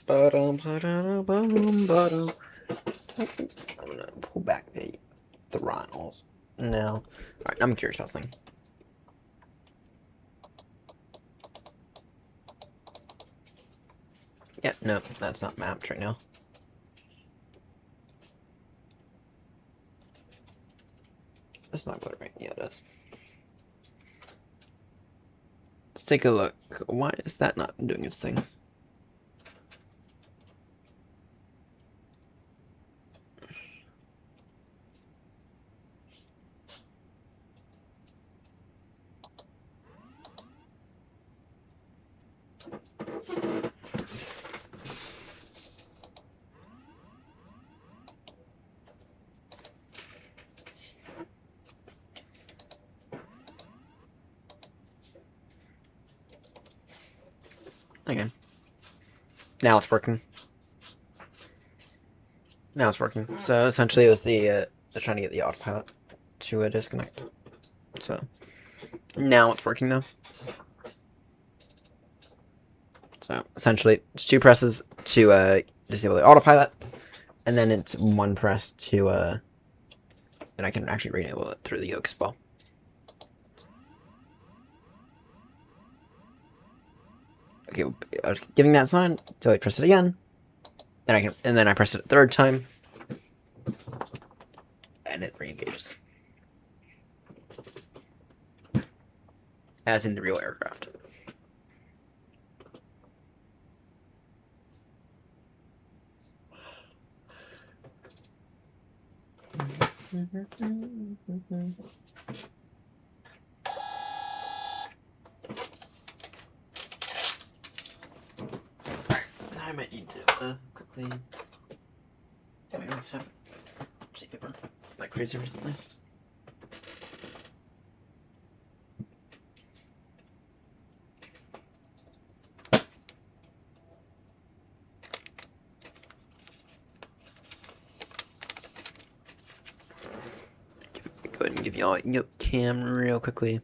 Ba-dum-ba-da-da-bum-ba-dum. I'm gonna pull back the throttles now. Alright, I'm curious about something. Yeah, no, that's not mapped right now. That's not glare right. Yeah, it does. Let's take a look. Why is that not doing its thing? Okay. Now it's working. Now it's working. So essentially, it was the trying to get the autopilot to disconnect. So now it's working though. So essentially, it's 2 presses to disable the autopilot, and then it's 1 press to and I can actually re-enable it through the yoke as well. Okay, I was giving that sign, so I press it again. Then I press it a 3rd time, and it re-engages. As in the real aircraft. I might need to quickly. Yeah, we don't have sheet paper like crazy recently. Go ahead and give y'all a yoke cam real quickly.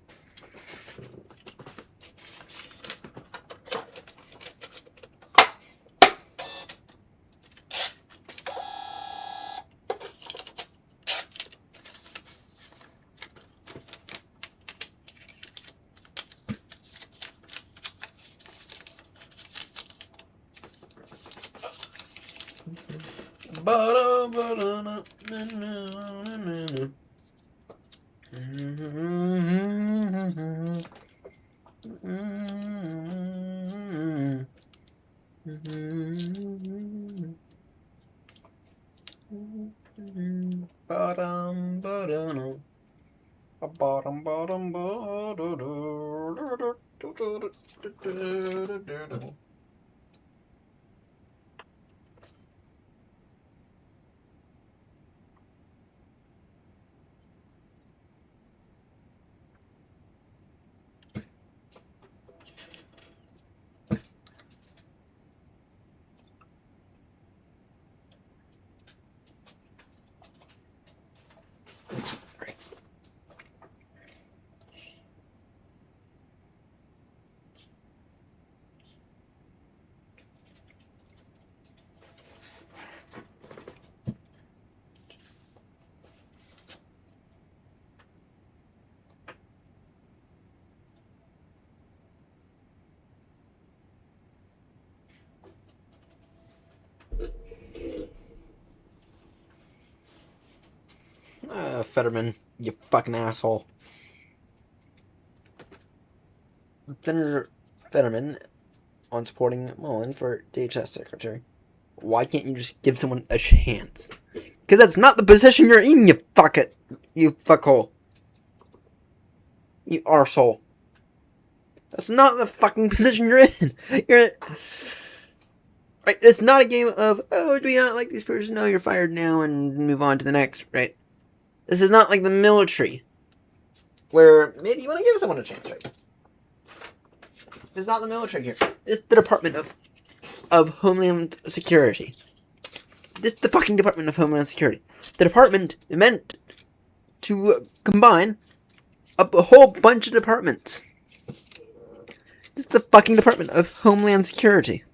Fetterman, you fucking asshole. Senator Fetterman on supporting Mullen for DHS secretary. Why can't you just give someone a chance? Because that's not the position you're in, you fuckhole. You arsehole. That's not the fucking position you're in. Right, it's not a game of, oh, do we not like this person? No, you're fired now and move on to the next, right? This is not like the military, where maybe you want to give someone a chance, right? It's not the military here. It's the Department of Homeland Security. This is the fucking Department of Homeland Security. The department meant to combine a whole bunch of departments. This is the fucking Department of Homeland Security.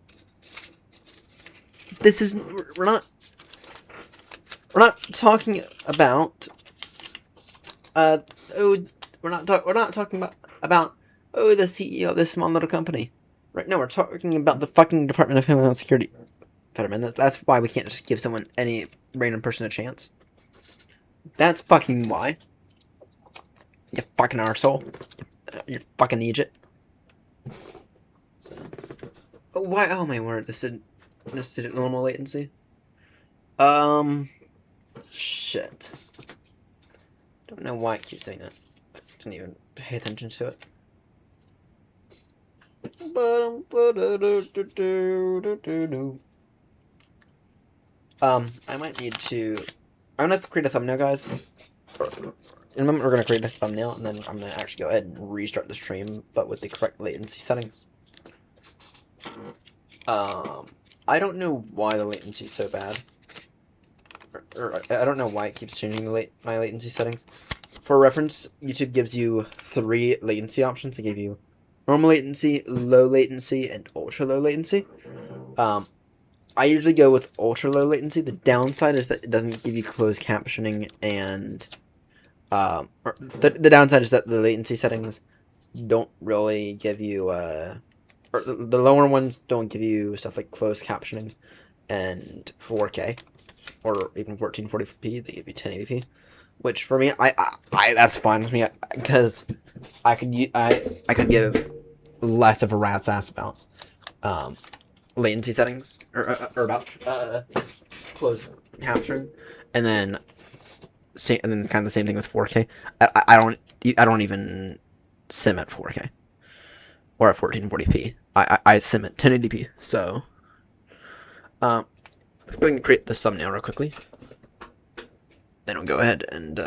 This isn't. We're not talking about. We're not talking about. Oh, the CEO of this small little company. Right? No, we're talking about the fucking Department of Homeland Security. Fetterman. That's why we can't just give someone, any random person, a chance. That's fucking why. You fucking arsehole. You fucking idiot. So. But why? Oh my word! This did normal latency. Shit. Don't know why it keeps saying that. Didn't even pay attention to it. I might need to. I'm gonna have to create a thumbnail, guys. In a moment, we're gonna create a thumbnail, and then I'm gonna actually go ahead and restart the stream, but with the correct latency settings. I don't know why the latency is so bad. Or I don't know why it keeps changing my latency settings. For reference, YouTube gives you 3 latency options. They give you normal latency, low latency, and ultra low latency. I usually go with ultra low latency. The downside is that it doesn't give you closed captioning, and the downside is that the latency settings don't really give you or the lower ones don't give you stuff like closed captioning and 4K or even 1440p. They give you 1080p, which for me, I that's fine with me because I could give less of a rat's ass about latency settings or about closed captioning, and then kind of the same thing with 4K. I don't even sim at 4K or at 1440p. I sim at 1080p. So let's go ahead and create this thumbnail real quickly. Then we'll go ahead and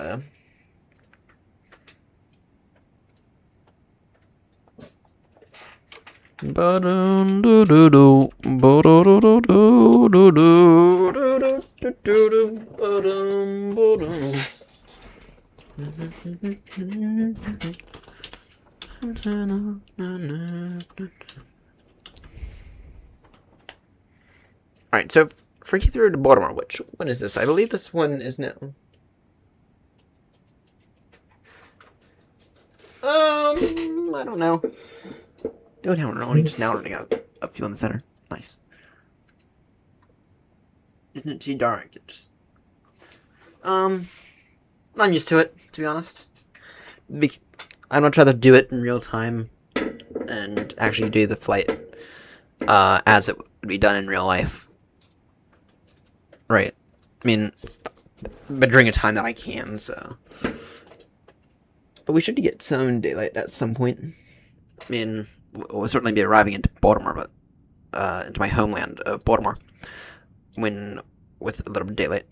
Alright, so for Heathrow to Baltimore, which one is this? I believe this one is now. I don't know. Don't have only just now running out of fuel in the center. Nice. Isn't it too dark? It just I'm used to it, to be honest. I'd much rather do it in real time and actually do the flight as it would be done in real life. Right. I mean, but during a time that I can, so. But we should get some daylight at some point. I mean, we'll certainly be arriving into Baltimore, but into my homeland of Baltimore, with a little bit of daylight.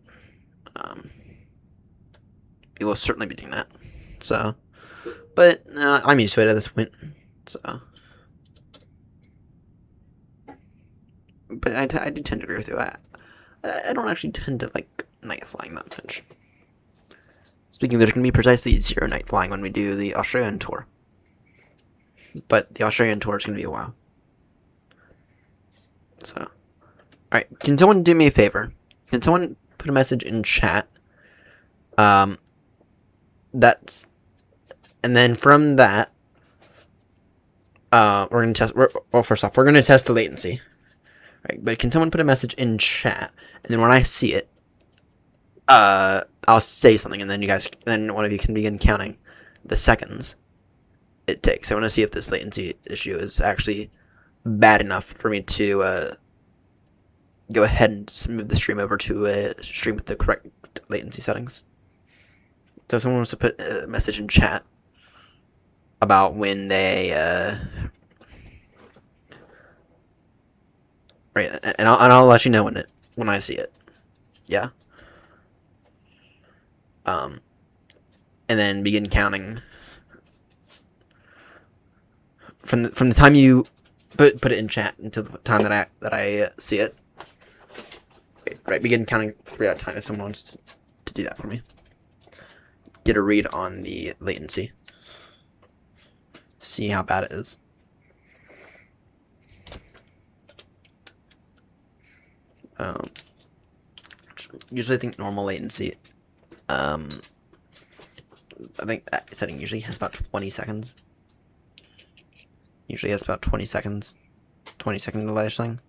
We will certainly be doing that. So, but I'm used to it at this point. So, but I do tend to agree with you. I don't actually tend to like night flying that much. Speaking of, there's going to be precisely 0 night flying when we do the Australian tour. But the Australian tour is going to be a while. So, alright, can someone do me a favor? Can someone put a message in chat? And then from that, we're going to test, first off, we're going to test the latency. Right, but can someone put a message in chat, and then when I see it, I'll say something, and then one of you can begin counting the seconds it takes. I want to see if this latency issue is actually bad enough for me to go ahead and move the stream over to a stream with the correct latency settings. So if someone wants to put a message in chat about when they right, and I'll let you know when I see it. Yeah. And then begin counting from the time you put it in chat until the time that I see it. Right, begin counting through that time if someone wants to do that for me. Get a read on the latency. See how bad it is. Usually I think normal latency, I think that setting usually has about 20 seconds. Usually has about 20 seconds. 20-second delay thing.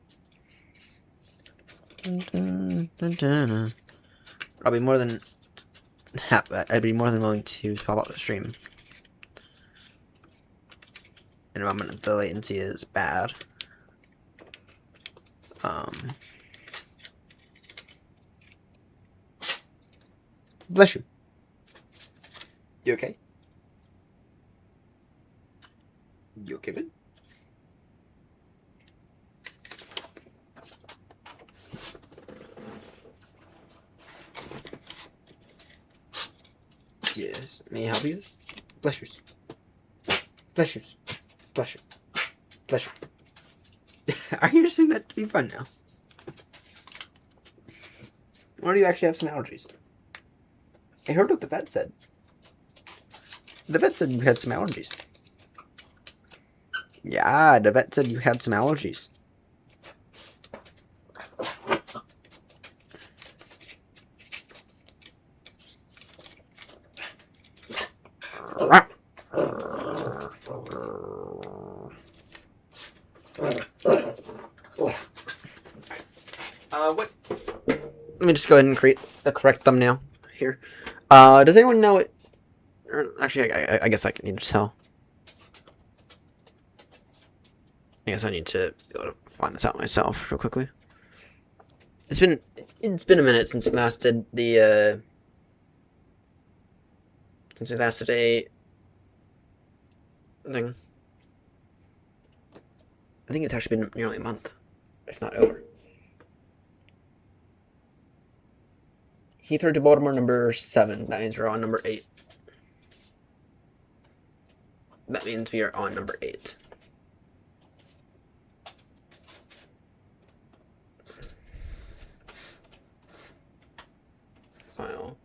I'd be more than willing to swap out the stream in a moment if the latency is bad. Bless you. You okay? You okay, man? Yes, may I help you? Bless you. Bless you. Bless you. Bless you. Are you just doing that to be fun now? Or do you actually have some allergies? I heard what the vet said. The vet said you had some allergies. Yeah, the vet said you had some allergies. What? Let me just go ahead and create the correct thumbnail here. Does anyone know it? Or actually, I guess I can need to tell. I guess I need to be able to find this out myself real quickly. It's been a minute since we last did the since we last did a thing. I think it's actually been nearly a month, if not over. Heathrow to Baltimore number 7. That means we're on number 8. That means we are on number 8. File.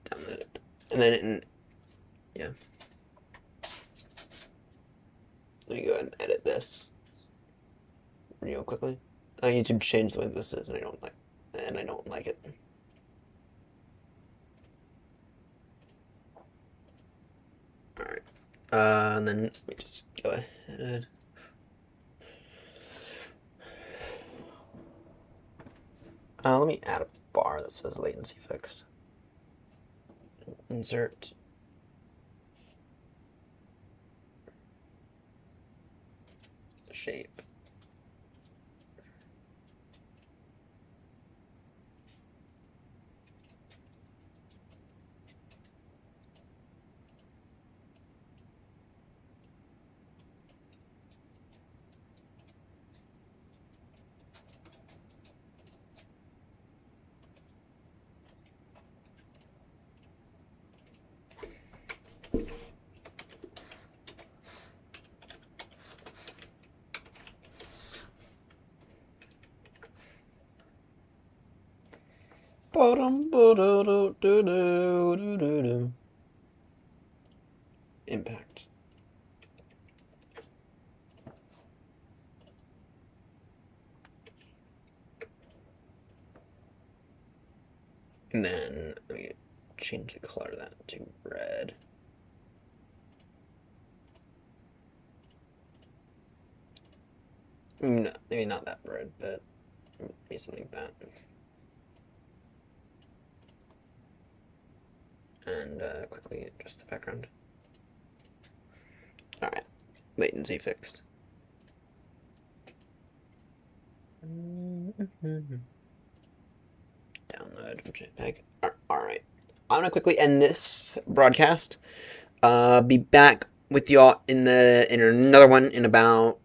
Download it. And then yeah. Let me go ahead and edit this real quickly. YouTube changed the way this is, and I don't like it. Alright. And then let me just go ahead. Let me add a bar that says latency fixed. Insert. Shape. Impact. And then let me change the color of that to red. No, maybe not that red, but maybe something like that. and quickly adjust the background. Alright, latency fixed. Download JPEG. Alright, I'm gonna quickly end this broadcast. Be back with y'all in another one in about